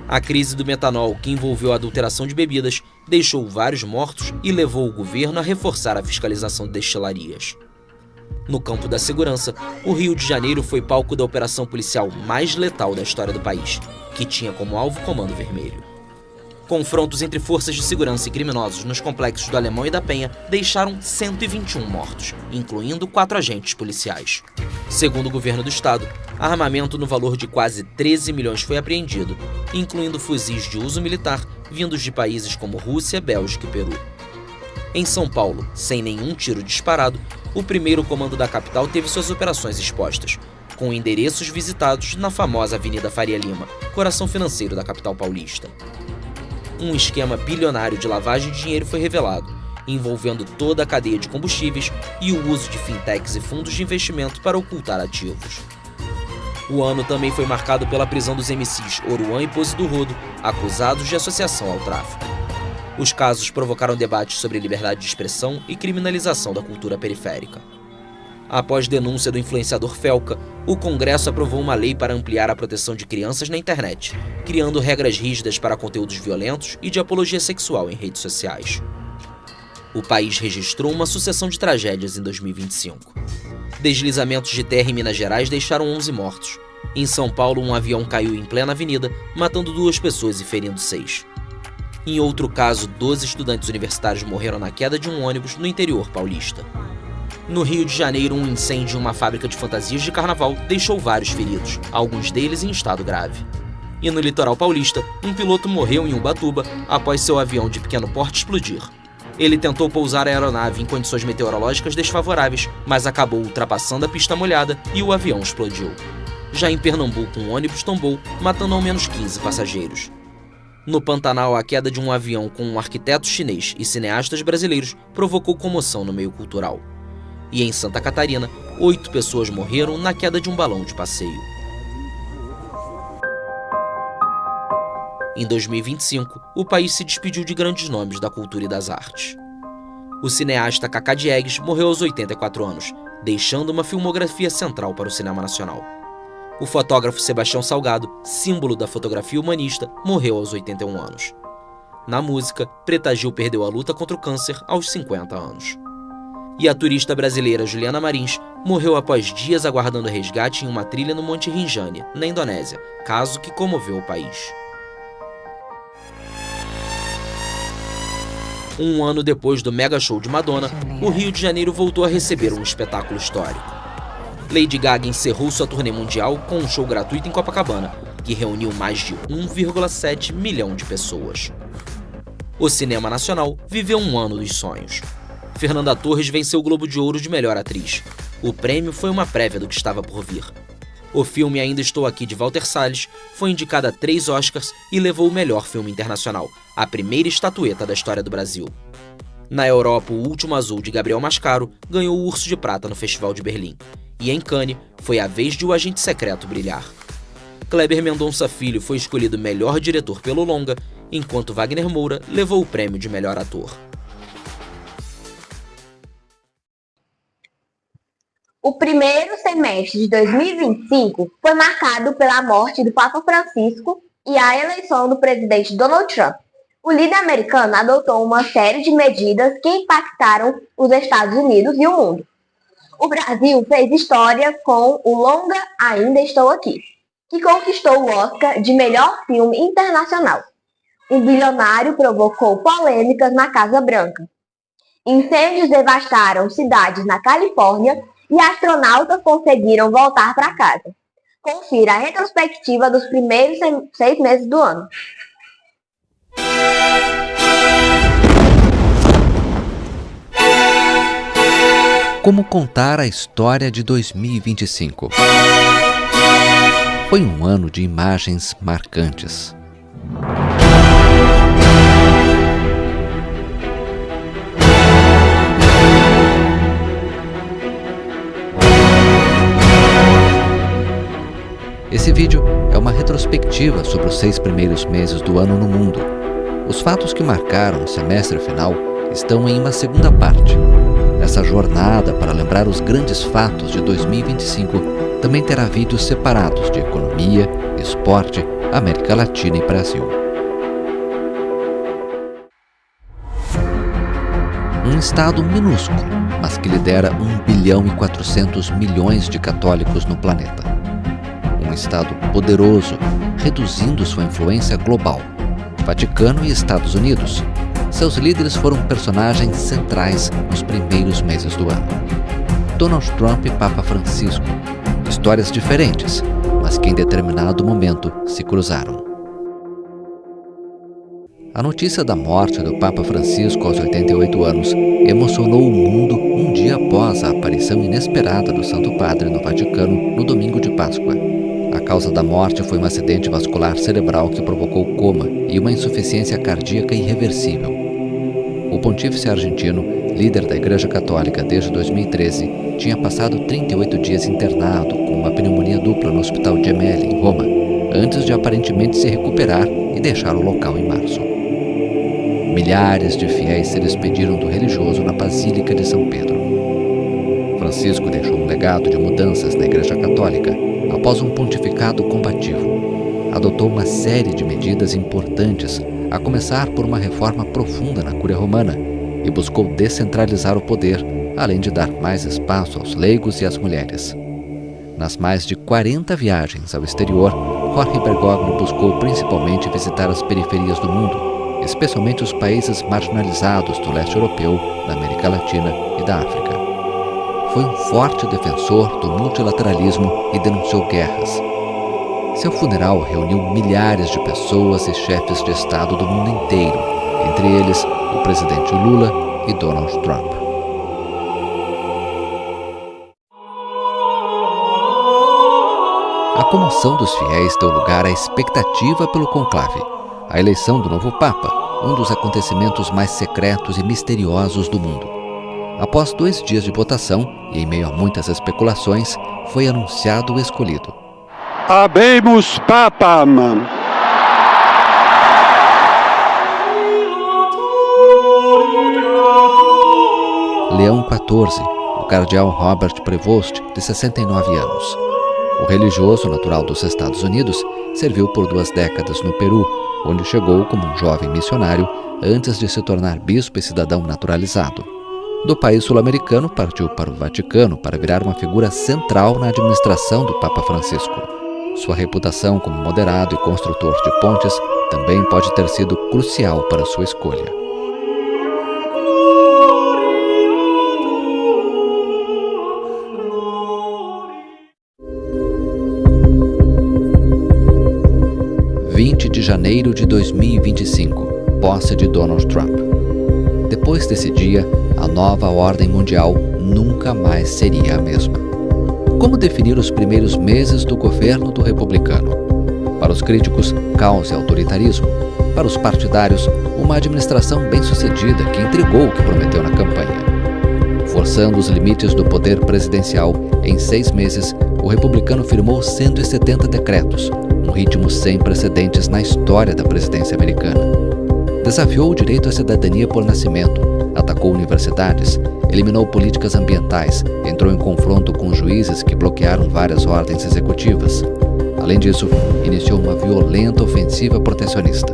A crise do metanol, que envolveu a adulteração de bebidas, deixou vários mortos e levou o governo a reforçar a fiscalização de destilarias. No campo da segurança, o Rio de Janeiro foi palco da operação policial mais letal da história do país, que tinha como alvo o Comando Vermelho. Confrontos entre forças de segurança e criminosos nos complexos do Alemão e da Penha deixaram 121 mortos, incluindo 4 agentes policiais. Segundo o governo do estado, armamento no valor de quase 13 milhões foi apreendido, incluindo fuzis de uso militar vindos de países como Rússia, Bélgica e Peru. Em São Paulo, sem nenhum tiro disparado, o primeiro comando da capital teve suas operações expostas, com endereços visitados na famosa Avenida Faria Lima, coração financeiro da capital paulista. Um esquema bilionário de lavagem de dinheiro foi revelado, envolvendo toda a cadeia de combustíveis e o uso de fintechs e fundos de investimento para ocultar ativos. O ano também foi marcado pela prisão dos MCs Oruan e Pose do Rodo, acusados de associação ao tráfico. Os casos provocaram debates sobre liberdade de expressão e criminalização da cultura periférica. Após denúncia do influenciador Felca, o Congresso aprovou uma lei para ampliar a proteção de crianças na internet, criando regras rígidas para conteúdos violentos e de apologia sexual em redes sociais. O país registrou uma sucessão de tragédias em 2025. Deslizamentos de terra em Minas Gerais deixaram 11 mortos. Em São Paulo, um avião caiu em plena avenida, matando 2 pessoas e ferindo 6. Em outro caso, 12 estudantes universitários morreram na queda de um ônibus no interior paulista. No Rio de Janeiro, um incêndio em uma fábrica de fantasias de carnaval deixou vários feridos, alguns deles em estado grave. E no litoral paulista, um piloto morreu em Ubatuba após seu avião de pequeno porte explodir. Ele tentou pousar a aeronave em condições meteorológicas desfavoráveis, mas acabou ultrapassando a pista molhada e o avião explodiu. Já em Pernambuco, um ônibus tombou, matando ao menos 15 passageiros. No Pantanal, a queda de um avião com um arquiteto chinês e cineastas brasileiros provocou comoção no meio cultural. E em Santa Catarina, 8 pessoas morreram na queda de um balão de passeio. Em 2025, o país se despediu de grandes nomes da cultura e das artes. O cineasta Cacá Diegues morreu aos 84 anos, deixando uma filmografia central para o cinema nacional. O fotógrafo Sebastião Salgado, símbolo da fotografia humanista, morreu aos 81 anos. Na música, Preta Gil perdeu a luta contra o câncer aos 50 anos. E a turista brasileira Juliana Marins morreu após dias aguardando resgate em uma trilha no Monte Rinjani, na Indonésia, caso que comoveu o país. Um ano depois do mega show de Madonna, o Rio de Janeiro voltou a receber um espetáculo histórico. Lady Gaga encerrou sua turnê mundial com um show gratuito em Copacabana, que reuniu mais de 1,7 milhão de pessoas. O cinema nacional viveu um ano dos sonhos. Fernanda Torres venceu o Globo de Ouro de melhor atriz. O prêmio foi uma prévia do que estava por vir. O filme Ainda Estou Aqui, de Walter Salles, foi indicado a 3 Oscars e levou o melhor filme internacional, a primeira estatueta da história do Brasil. Na Europa, O Último Azul, de Gabriel Mascaro, ganhou o Urso de Prata no Festival de Berlim. E em Cannes, foi a vez de O Agente Secreto brilhar. Kleber Mendonça Filho foi escolhido melhor diretor pelo longa, enquanto Wagner Moura levou o prêmio de melhor ator. O primeiro semestre de 2025 foi marcado pela morte do Papa Francisco e a eleição do presidente Donald Trump. O líder americano adotou uma série de medidas que impactaram os Estados Unidos e o mundo. O Brasil fez história com o longa Ainda Estou Aqui, que conquistou o Oscar de melhor filme internacional. Um bilionário provocou polêmicas na Casa Branca. Incêndios devastaram cidades na Califórnia e astronautas conseguiram voltar para casa. Confira a retrospectiva dos primeiros 6 meses do ano. Como contar a história de 2025? Foi um ano de imagens marcantes. Esse vídeo é uma retrospectiva sobre os 6 primeiros meses do ano no mundo. Os fatos que marcaram o semestre final estão em uma segunda parte. Essa jornada para lembrar os grandes fatos de 2025 também terá vídeos separados de economia, esporte, América Latina e Brasil. Um estado minúsculo, mas que lidera 1 bilhão e 400 milhões de católicos no planeta. Um estado poderoso, reduzindo sua influência global. Vaticano e Estados Unidos. Seus líderes foram personagens centrais nos primeiros meses do ano. Donald Trump e Papa Francisco. Histórias diferentes, mas que em determinado momento se cruzaram. A notícia da morte do Papa Francisco aos 88 anos emocionou o mundo um dia após a aparição inesperada do Santo Padre no Vaticano no domingo de Páscoa. A causa da morte foi um acidente vascular cerebral que provocou coma e uma insuficiência cardíaca irreversível. O pontífice argentino, líder da Igreja Católica desde 2013, tinha passado 38 dias internado com uma pneumonia dupla no Hospital Gemelli, em Roma, antes de aparentemente se recuperar e deixar o local em março. Milhares de fiéis se despediram do religioso na Basílica de São Pedro. Francisco deixou um legado de mudanças na Igreja Católica após um pontificado combativo. Adotou uma série de medidas importantes, a começar por uma reforma profunda na Cúria Romana, e buscou descentralizar o poder, além de dar mais espaço aos leigos e às mulheres. Nas mais de 40 viagens ao exterior, Jorge Bergoglio buscou principalmente visitar as periferias do mundo, especialmente os países marginalizados do leste europeu, da América Latina e da África. Foi um forte defensor do multilateralismo e denunciou guerras. Seu funeral reuniu milhares de pessoas e chefes de Estado do mundo inteiro, entre eles o presidente Lula e Donald Trump. A comoção dos fiéis deu lugar à expectativa pelo conclave, a eleição do novo Papa, um dos acontecimentos mais secretos e misteriosos do mundo. Após 2 dias de votação, e em meio a muitas especulações, foi anunciado o escolhido. Habemus Papam! Leão XIV, o cardeal Robert Prevost, de 69 anos. O religioso natural dos Estados Unidos serviu por 2 décadas no Peru, onde chegou como um jovem missionário antes de se tornar bispo e cidadão naturalizado. Do país sul-americano, partiu para o Vaticano para virar uma figura central na administração do Papa Francisco. Sua reputação como moderado e construtor de pontes também pode ter sido crucial para sua escolha. De janeiro de 2025, posse de Donald Trump. Depois desse dia, a nova ordem mundial nunca mais seria a mesma. Como definir os primeiros meses do governo do republicano? Para os críticos, caos e autoritarismo. Para os partidários, uma administração bem-sucedida que entregou o que prometeu na campanha. Forçando os limites do poder presidencial, em 6 meses, o republicano firmou 170 decretos, um ritmo sem precedentes na história da presidência americana. desafiou o direito à cidadania por nascimento, atacou universidades, eliminou políticas ambientais, entrou em confronto com juízes que bloquearam várias ordens executivas. Além disso, iniciou uma violenta ofensiva protecionista.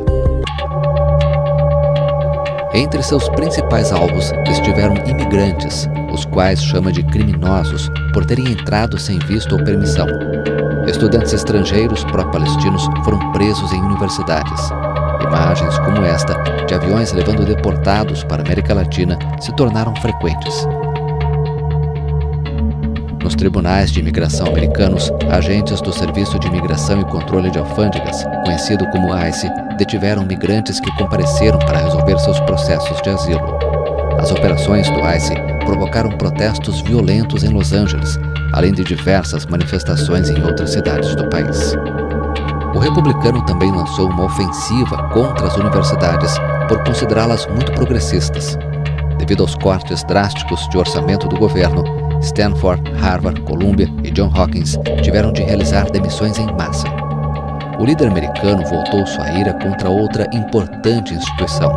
Entre seus principais alvos estiveram imigrantes, os quais chama de criminosos por terem entrado sem visto ou permissão. Estudantes estrangeiros pró-palestinos foram presos em universidades. Imagens como esta, de aviões levando deportados para a América Latina, se tornaram frequentes. Nos tribunais de imigração americanos, agentes do Serviço de Imigração e Controle de Alfândegas, conhecido como ICE, detiveram migrantes que compareceram para resolver seus processos de asilo. As operações do ICE provocaram protestos violentos em Los Angeles, além de diversas manifestações em outras cidades do país. O republicano também lançou uma ofensiva contra as universidades por considerá-las muito progressistas. Devido aos cortes drásticos de orçamento do governo, Stanford, Harvard, Columbia e Johns Hopkins tiveram de realizar demissões em massa. O líder americano voltou sua ira contra outra importante instituição,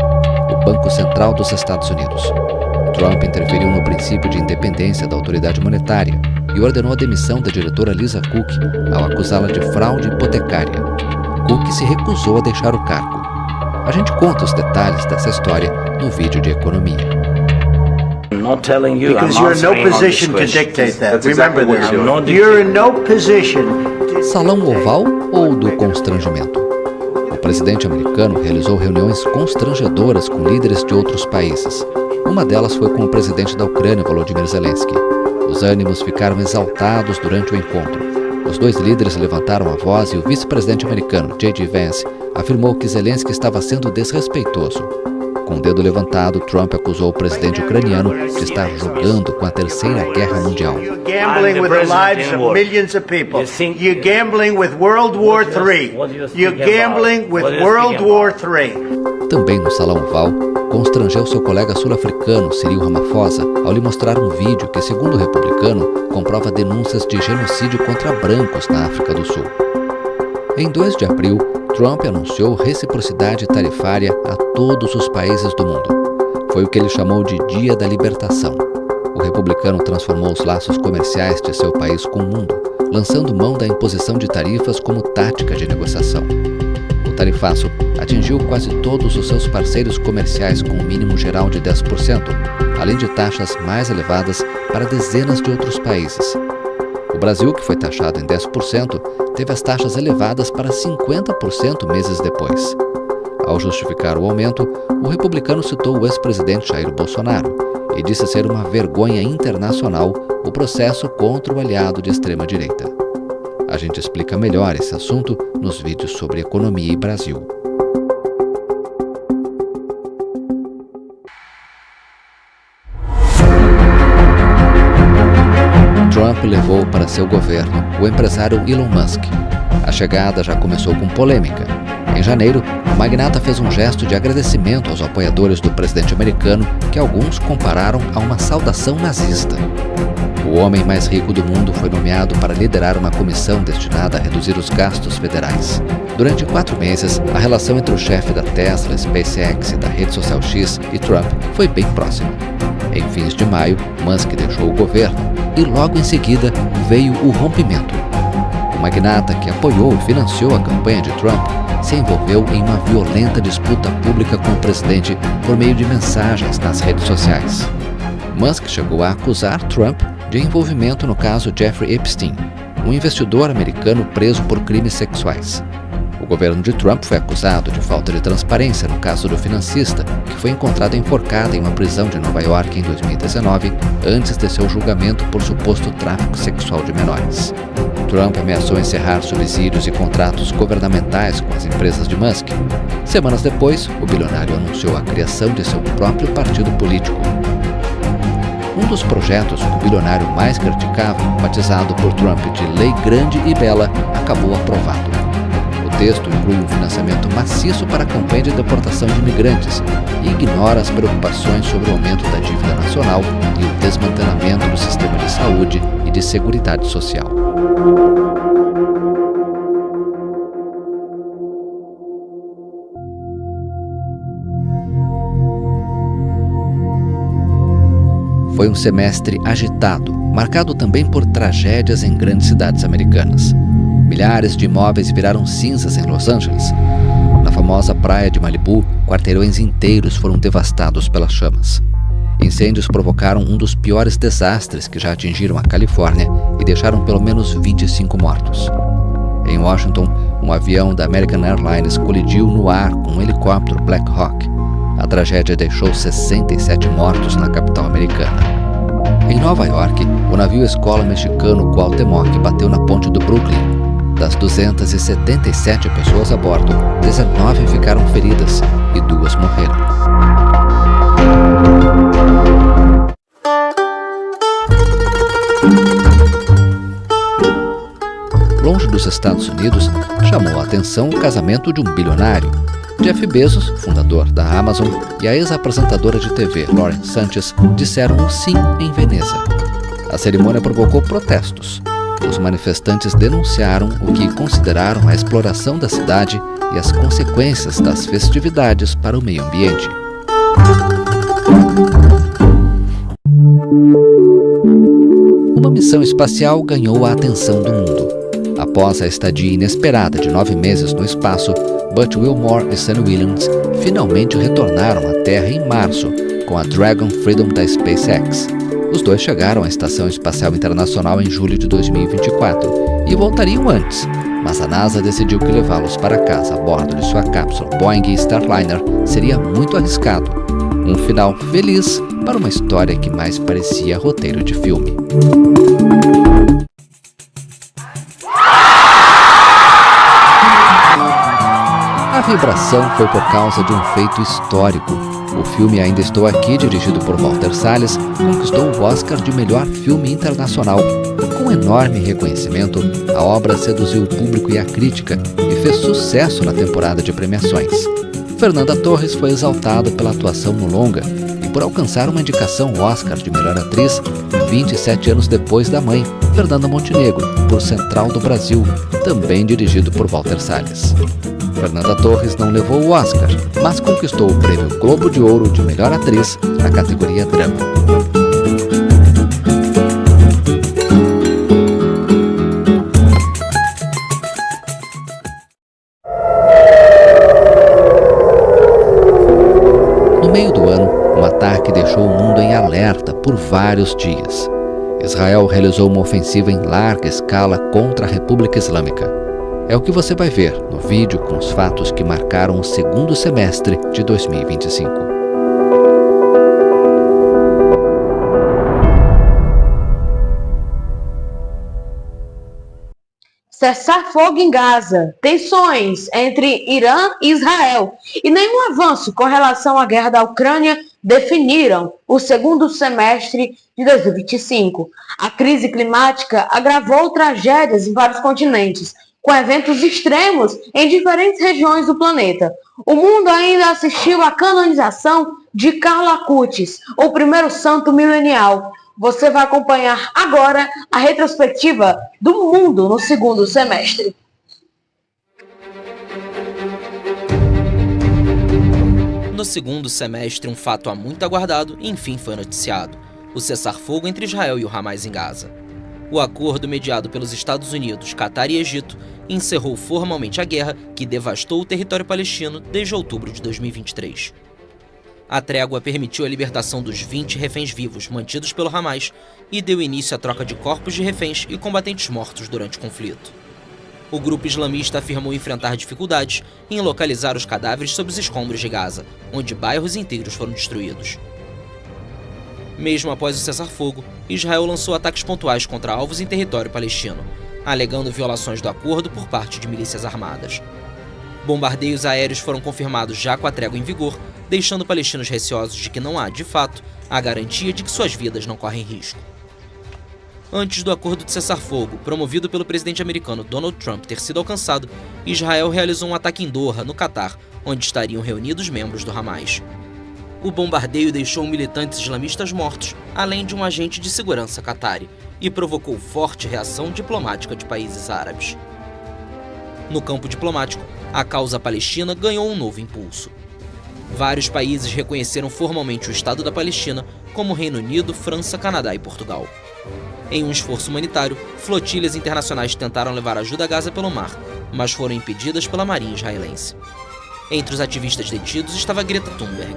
o Banco Central dos Estados Unidos. Trump interferiu no princípio de independência da autoridade monetária e ordenou a demissão da diretora Lisa Cook ao acusá-la de fraude hipotecária. Cook se recusou a deixar o cargo. A gente conta os detalhes dessa história no vídeo de economia. Because you're in no position to dictate that. Remember this. You're in no position. Salão oval ou do constrangimento? O presidente americano realizou reuniões constrangedoras com líderes de outros países. Uma delas foi com o presidente da Ucrânia, Volodymyr Zelensky. Os ânimos ficaram exaltados durante o encontro. Os dois líderes levantaram a voz e o vice-presidente americano, J.D. Vance, afirmou que Zelensky estava sendo desrespeitoso. Com o dedo levantado, Trump acusou o presidente ucraniano de estar jogando com a Terceira Guerra Mundial. You're gambling with the lives of millions of people. You're gambling with World War III. You're gambling with World War III. Também no Salão Oval, constrangeu seu colega sul-africano, Cyril Ramaphosa, ao lhe mostrar um vídeo que, segundo o republicano, comprova denúncias de genocídio contra brancos na África do Sul. Em 2 de abril, Trump anunciou reciprocidade tarifária a todos os países do mundo. Foi o que ele chamou de Dia da Libertação. O republicano transformou os laços comerciais de seu país com o mundo, lançando mão da imposição de tarifas como tática de negociação. O tarifaço atingiu quase todos os seus parceiros comerciais com um mínimo geral de 10%, além de taxas mais elevadas para dezenas de outros países. O Brasil, que foi taxado em 10%, teve as taxas elevadas para 50% meses depois. Ao justificar o aumento, o republicano citou o ex-presidente Jair Bolsonaro e disse ser uma vergonha internacional o processo contra o aliado de extrema-direita. A gente explica melhor esse assunto nos vídeos sobre economia e Brasil. Trump levou para seu governo o empresário Elon Musk. A chegada já começou com polêmica. Em janeiro, o magnata fez um gesto de agradecimento aos apoiadores do presidente americano, que alguns compararam a uma saudação nazista. O homem mais rico do mundo foi nomeado para liderar uma comissão destinada a reduzir os gastos federais. Durante 4 meses, a relação entre o chefe da Tesla, SpaceX e da rede social X e Trump foi bem próxima. Em fins de maio, Musk deixou o governo e logo em seguida veio o rompimento. O magnata, que apoiou e financiou a campanha de Trump, se envolveu em uma violenta disputa pública com o presidente por meio de mensagens nas redes sociais. Musk chegou a acusar Trump de envolvimento no caso Jeffrey Epstein, um investidor americano preso por crimes sexuais. O governo de Trump foi acusado de falta de transparência no caso do financista, que foi encontrado enforcado em uma prisão de Nova York em 2019, antes de seu julgamento por suposto tráfico sexual de menores. Trump ameaçou encerrar subsídios e contratos governamentais com as empresas de Musk. Semanas depois, o bilionário anunciou a criação de seu próprio partido político. Um dos projetos que o bilionário mais criticava, batizado por Trump de Lei Grande e Bela, acabou aprovado. O texto inclui um financiamento maciço para a campanha de deportação de imigrantes e ignora as preocupações sobre o aumento da dívida nacional e o desmantelamento do sistema de saúde e de seguridade social. Foi um semestre agitado, marcado também por tragédias em grandes cidades americanas. Milhares de imóveis viraram cinzas em Los Angeles. Na famosa praia de Malibu, quarteirões inteiros foram devastados pelas chamas. Incêndios provocaram um dos piores desastres que já atingiram a Califórnia e deixaram pelo menos 25 mortos. Em Washington, um avião da American Airlines colidiu no ar com um helicóptero Black Hawk. A tragédia deixou 67 mortos na capital americana. Em Nova York, o navio escola mexicano Cuauhtémoc bateu na ponte do Brooklyn. Das 277 pessoas a bordo, 19 ficaram feridas e 2 morreram. Longe dos Estados Unidos, chamou a atenção o casamento de um bilionário. Jeff Bezos, fundador da Amazon, e a ex-apresentadora de TV Lauren Sanchez disseram um sim em Veneza. A cerimônia provocou protestos. Os manifestantes denunciaram o que consideraram a exploração da cidade e as consequências das festividades para o meio ambiente. Uma missão espacial ganhou a atenção do mundo. Após a estadia inesperada de 9 meses no espaço, Butch Wilmore e Sue Williams finalmente retornaram à Terra em março com a Dragon Freedom da SpaceX. Os dois chegaram à Estação Espacial Internacional em julho de 2024 e voltariam antes, mas a NASA decidiu que levá-los para casa a bordo de sua cápsula Boeing Starliner seria muito arriscado. Um final feliz para uma história que mais parecia roteiro de filme. A vibração foi por causa de um feito histórico. O filme Ainda Estou Aqui, dirigido por Walter Salles, conquistou o Oscar de melhor filme internacional. Com enorme reconhecimento, a obra seduziu o público e a crítica e fez sucesso na temporada de premiações. Fernanda Torres foi exaltada pela atuação no longa e por alcançar uma indicação Oscar de melhor atriz 27 anos depois da mãe, Fernanda Montenegro, por Central do Brasil, também dirigido por Walter Salles. Fernanda Torres não levou o Oscar, mas conquistou o prêmio Globo de Ouro de melhor atriz na categoria drama. No meio do ano, um ataque deixou o mundo em alerta por vários dias. Israel realizou uma ofensiva em larga escala contra a República Islâmica. É o que você vai ver no vídeo com os fatos que marcaram o segundo semestre de 2025. Cessar fogo em Gaza, tensões entre Irã e Israel e nenhum avanço com relação à guerra da Ucrânia definiram o segundo semestre de 2025. A crise climática agravou tragédias em vários continentes, com eventos extremos em diferentes regiões do planeta. O mundo ainda assistiu à canonização de Carlo Acutis, o primeiro santo milenial. Você vai acompanhar agora a retrospectiva do mundo no segundo semestre. No segundo semestre, um fato há muito aguardado, enfim, foi noticiado: o cessar-fogo entre Israel e o Hamas em Gaza. O acordo mediado pelos Estados Unidos, Catar e Egito encerrou formalmente a guerra que devastou o território palestino desde outubro de 2023. A trégua permitiu a libertação dos 20 reféns vivos mantidos pelo Hamas e deu início à troca de corpos de reféns e combatentes mortos durante o conflito. O grupo islamista afirmou enfrentar dificuldades em localizar os cadáveres sob os escombros de Gaza, onde bairros inteiros foram destruídos. Mesmo após o cessar-fogo, Israel lançou ataques pontuais contra alvos em território palestino, alegando violações do acordo por parte de milícias armadas. Bombardeios aéreos foram confirmados já com a trégua em vigor, deixando palestinos receosos de que não há, de fato, a garantia de que suas vidas não correm risco. Antes do acordo de cessar-fogo, promovido pelo presidente americano Donald Trump, ter sido alcançado, Israel realizou um ataque em Doha, no Catar, onde estariam reunidos membros do Hamas. O bombardeio deixou militantes islamistas mortos, além de um agente de segurança catari, e provocou forte reação diplomática de países árabes. No campo diplomático, a causa palestina ganhou um novo impulso. Vários países reconheceram formalmente o Estado da Palestina, como Reino Unido, França, Canadá e Portugal. Em um esforço humanitário, flotilhas internacionais tentaram levar ajuda a Gaza pelo mar, mas foram impedidas pela marinha israelense. Entre os ativistas detidos estava Greta Thunberg.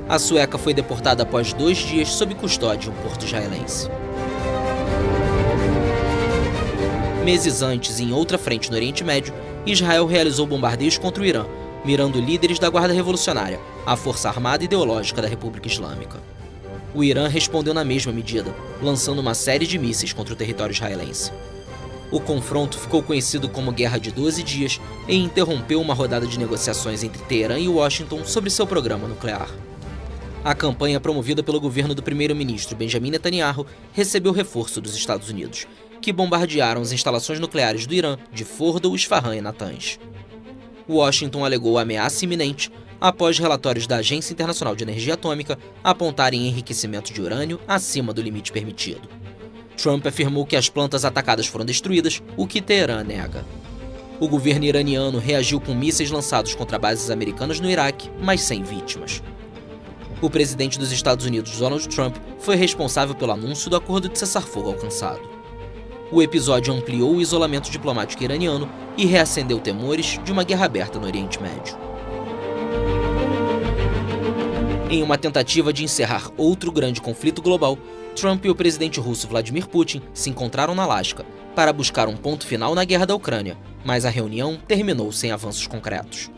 A sueca foi deportada após 2 dias sob custódia em um porto israelense. Meses antes, em outra frente no Oriente Médio, Israel realizou bombardeios contra o Irã, mirando líderes da Guarda Revolucionária, a força armada ideológica da República Islâmica. O Irã respondeu na mesma medida, lançando uma série de mísseis contra o território israelense. O confronto ficou conhecido como Guerra de 12 Dias e interrompeu uma rodada de negociações entre Teherã e Washington sobre seu programa nuclear. A campanha promovida pelo governo do primeiro-ministro Benjamin Netanyahu recebeu reforço dos Estados Unidos, que bombardearam as instalações nucleares do Irã de Fordow, Isfahan e Natanz. Washington alegou ameaça iminente após relatórios da Agência Internacional de Energia Atômica apontarem enriquecimento de urânio acima do limite permitido. Trump afirmou que as plantas atacadas foram destruídas, o que Teherã nega. O governo iraniano reagiu com mísseis lançados contra bases americanas no Iraque, mas sem vítimas. O presidente dos Estados Unidos, Donald Trump, foi responsável pelo anúncio do acordo de cessar-fogo alcançado. O episódio ampliou o isolamento diplomático iraniano e reacendeu temores de uma guerra aberta no Oriente Médio. Em uma tentativa de encerrar outro grande conflito global, Trump e o presidente russo Vladimir Putin se encontraram na Alasca para buscar um ponto final na guerra da Ucrânia, mas a reunião terminou sem avanços concretos.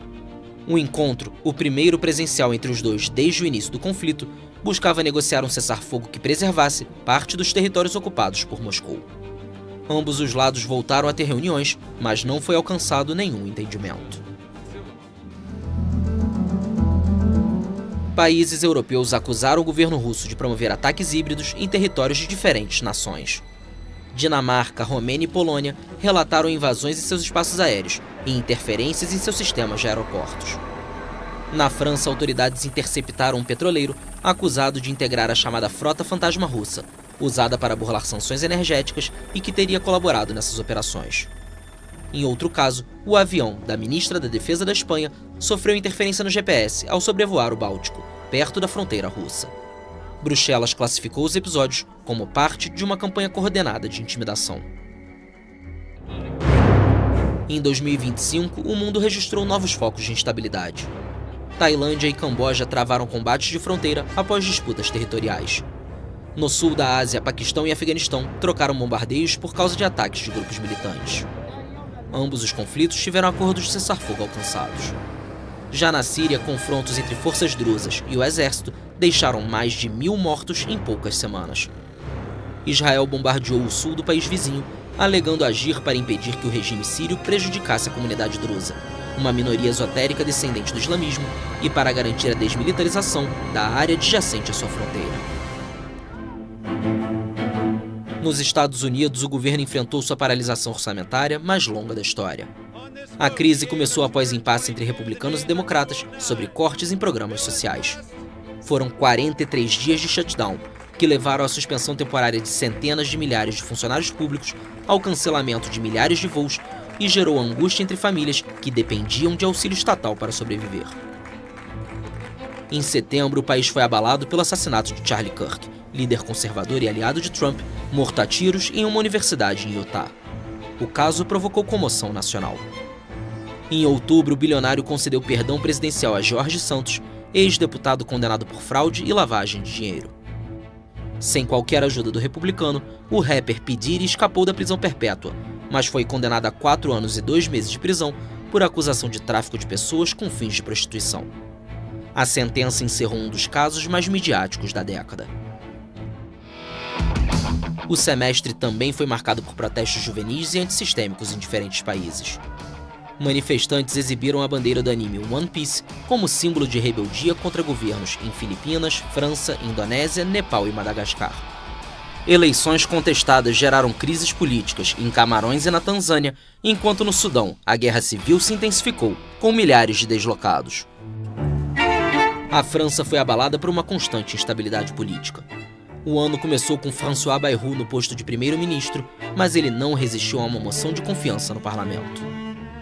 O encontro, o primeiro presencial entre os dois desde o início do conflito, buscava negociar um cessar-fogo que preservasse parte dos territórios ocupados por Moscou. Ambos os lados voltaram a ter reuniões, mas não foi alcançado nenhum entendimento. Países europeus acusaram o governo russo de promover ataques híbridos em territórios de diferentes nações. Dinamarca, Romênia e Polônia relataram invasões em seus espaços aéreos e interferências em seus sistemas de aeroportos. Na França, autoridades interceptaram um petroleiro acusado de integrar a chamada Frota Fantasma Russa, usada para burlar sanções energéticas e que teria colaborado nessas operações. Em outro caso, o avião da ministra da Defesa da Espanha sofreu interferência no GPS ao sobrevoar o Báltico, perto da fronteira russa. Bruxelas classificou os episódios como parte de uma campanha coordenada de intimidação. Em 2025, o mundo registrou novos focos de instabilidade. Tailândia e Camboja travaram combates de fronteira após disputas territoriais. No sul da Ásia, Paquistão e Afeganistão trocaram bombardeios por causa de ataques de grupos militantes. Ambos os conflitos tiveram acordos de cessar-fogo alcançados. Já na Síria, confrontos entre forças drusas e o exército deixaram mais de 1.000 mortos em poucas semanas. Israel bombardeou o sul do país vizinho, alegando agir para impedir que o regime sírio prejudicasse a comunidade drusa, uma minoria esotérica descendente do islamismo, e para garantir a desmilitarização da área adjacente à sua fronteira. Nos Estados Unidos, o governo enfrentou sua paralisação orçamentária mais longa da história. A crise começou após impasse entre republicanos e democratas sobre cortes em programas sociais. Foram 43 dias de shutdown, que levaram à suspensão temporária de centenas de milhares de funcionários públicos, ao cancelamento de milhares de voos e gerou angústia entre famílias que dependiam de auxílio estatal para sobreviver. Em setembro, o país foi abalado pelo assassinato de Charlie Kirk, líder conservador e aliado de Trump, morto a tiros em uma universidade em Utah. O caso provocou comoção nacional. Em outubro, o bilionário concedeu perdão presidencial a George Santos, ex-deputado condenado por fraude e lavagem de dinheiro. Sem qualquer ajuda do republicano, o rapper P. Diddy escapou da prisão perpétua, mas foi condenado a 4 anos e 2 meses de prisão por acusação de tráfico de pessoas com fins de prostituição. A sentença encerrou um dos casos mais midiáticos da década. O semestre também foi marcado por protestos juvenis e antissistêmicos em diferentes países. Manifestantes exibiram a bandeira do anime One Piece como símbolo de rebeldia contra governos em Filipinas, França, Indonésia, Nepal e Madagascar. Eleições contestadas geraram crises políticas em Camarões e na Tanzânia, enquanto no Sudão a guerra civil se intensificou, com milhares de deslocados. A França foi abalada por uma constante instabilidade política. O ano começou com François Bayrou no posto de primeiro-ministro, mas ele não resistiu a uma moção de confiança no parlamento.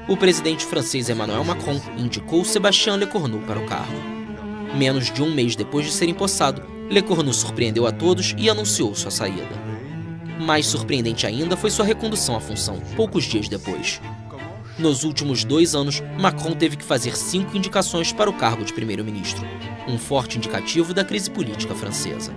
O presidente francês Emmanuel Macron indicou Sébastien Lecornu para o cargo. Menos de um mês depois de ser empossado, Le Cornu surpreendeu a todos e anunciou sua saída. Mais surpreendente ainda foi sua recondução à função, poucos dias depois. Nos últimos 2 anos, Macron teve que fazer 5 indicações para o cargo de primeiro-ministro, um forte indicativo da crise política francesa.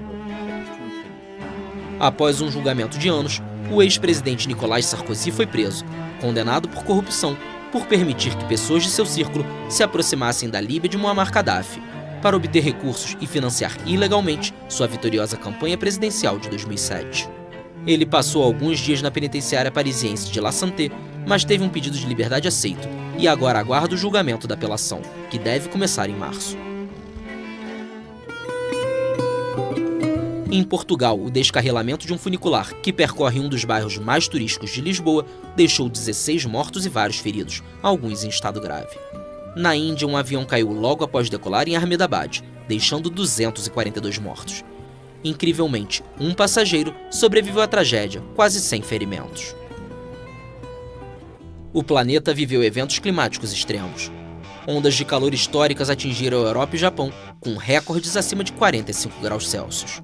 Após um julgamento de anos, o ex-presidente Nicolas Sarkozy foi preso, condenado por corrupção, por permitir que pessoas de seu círculo se aproximassem da Líbia de Muammar Gaddafi, para obter recursos e financiar ilegalmente sua vitoriosa campanha presidencial de 2007. Ele passou alguns dias na penitenciária parisiense de La Santé, mas teve um pedido de liberdade aceito e agora aguarda o julgamento da apelação, que deve começar em março. Em Portugal, o descarrilamento de um funicular que percorre um dos bairros mais turísticos de Lisboa deixou 16 mortos e vários feridos, alguns em estado grave. Na Índia, um avião caiu logo após decolar em Ahmedabad, deixando 242 mortos. Incrivelmente, um passageiro sobreviveu à tragédia, quase sem ferimentos. O planeta viveu eventos climáticos extremos. Ondas de calor históricas atingiram a Europa e Japão, com recordes acima de 45 graus Celsius.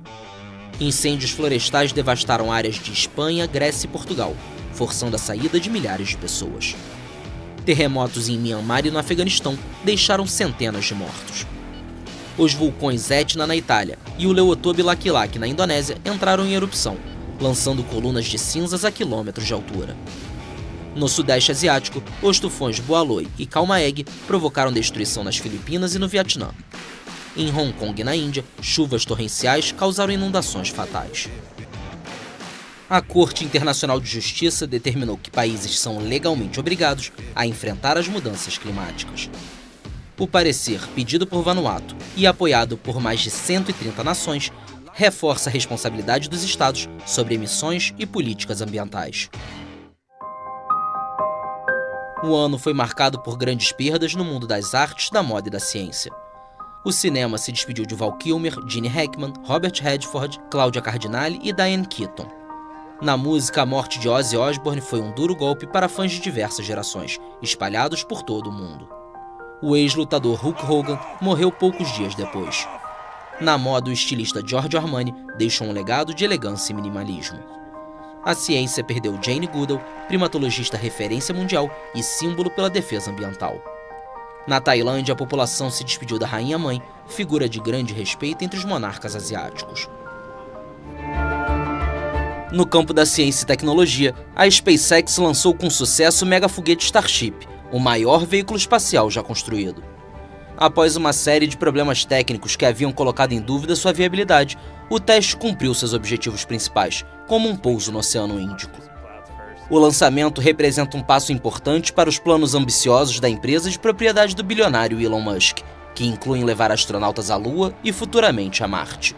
Incêndios florestais devastaram áreas de Espanha, Grécia e Portugal, forçando a saída de milhares de pessoas. Terremotos em Myanmar e no Afeganistão deixaram centenas de mortos. Os vulcões Etna na Itália e o Leutobe Lakilak na Indonésia entraram em erupção, lançando colunas de cinzas a quilômetros de altura. No Sudeste Asiático, os tufões Boaloi e Kalmaeg provocaram destruição nas Filipinas e no Vietnã. Em Hong Kong e na Índia, chuvas torrenciais causaram inundações fatais. A Corte Internacional de Justiça determinou que países são legalmente obrigados a enfrentar as mudanças climáticas. O parecer, pedido por Vanuatu e apoiado por mais de 130 nações, reforça a responsabilidade dos Estados sobre emissões e políticas ambientais. O ano foi marcado por grandes perdas no mundo das artes, da moda e da ciência. O cinema se despediu de Val Kilmer, Gene Hackman, Robert Redford, Cláudia Cardinale e Diane Keaton. Na música, a morte de Ozzy Osbourne foi um duro golpe para fãs de diversas gerações, espalhados por todo o mundo. O ex-lutador Hulk Hogan morreu poucos dias depois. Na moda, o estilista Giorgio Armani deixou um legado de elegância e minimalismo. A ciência perdeu Jane Goodall, primatologista referência mundial e símbolo pela defesa ambiental. Na Tailândia, a população se despediu da Rainha Mãe, figura de grande respeito entre os monarcas asiáticos. No campo da ciência e tecnologia, a SpaceX lançou com sucesso o megafoguete Starship, o maior veículo espacial já construído. Após uma série de problemas técnicos que haviam colocado em dúvida sua viabilidade, o teste cumpriu seus objetivos principais, como um pouso no Oceano Índico. O lançamento representa um passo importante para os planos ambiciosos da empresa de propriedade do bilionário Elon Musk, que incluem levar astronautas à Lua e futuramente a Marte.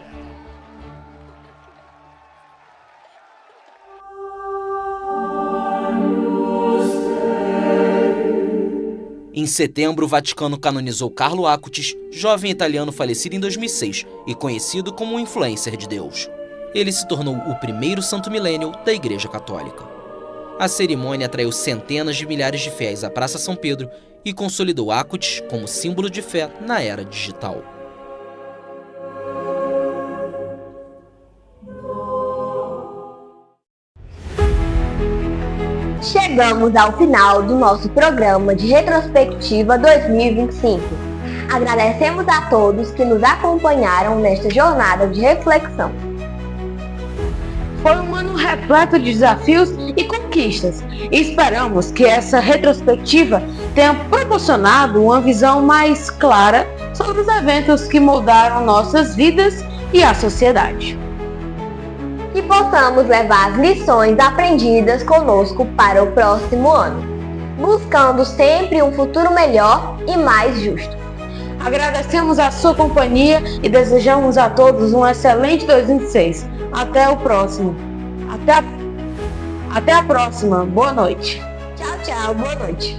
Em setembro, o Vaticano canonizou Carlo Acutis, jovem italiano falecido em 2006 e conhecido como um influencer de Deus. Ele se tornou o primeiro santo millennial da Igreja Católica. A cerimônia atraiu centenas de milhares de fiéis à Praça São Pedro e consolidou Acutis como símbolo de fé na era digital. Chegamos ao final do nosso programa de retrospectiva 2025. Agradecemos a todos que nos acompanharam nesta jornada de reflexão. Foi um ano repleto de desafios e conquistas. E esperamos que essa retrospectiva tenha proporcionado uma visão mais clara sobre os eventos que moldaram nossas vidas e a sociedade. Que possamos levar as lições aprendidas conosco para o próximo ano, buscando sempre um futuro melhor e mais justo. Agradecemos a sua companhia e desejamos a todos um excelente 2026. Até o próximo. Até a próxima. Boa noite. Tchau, tchau. Boa noite.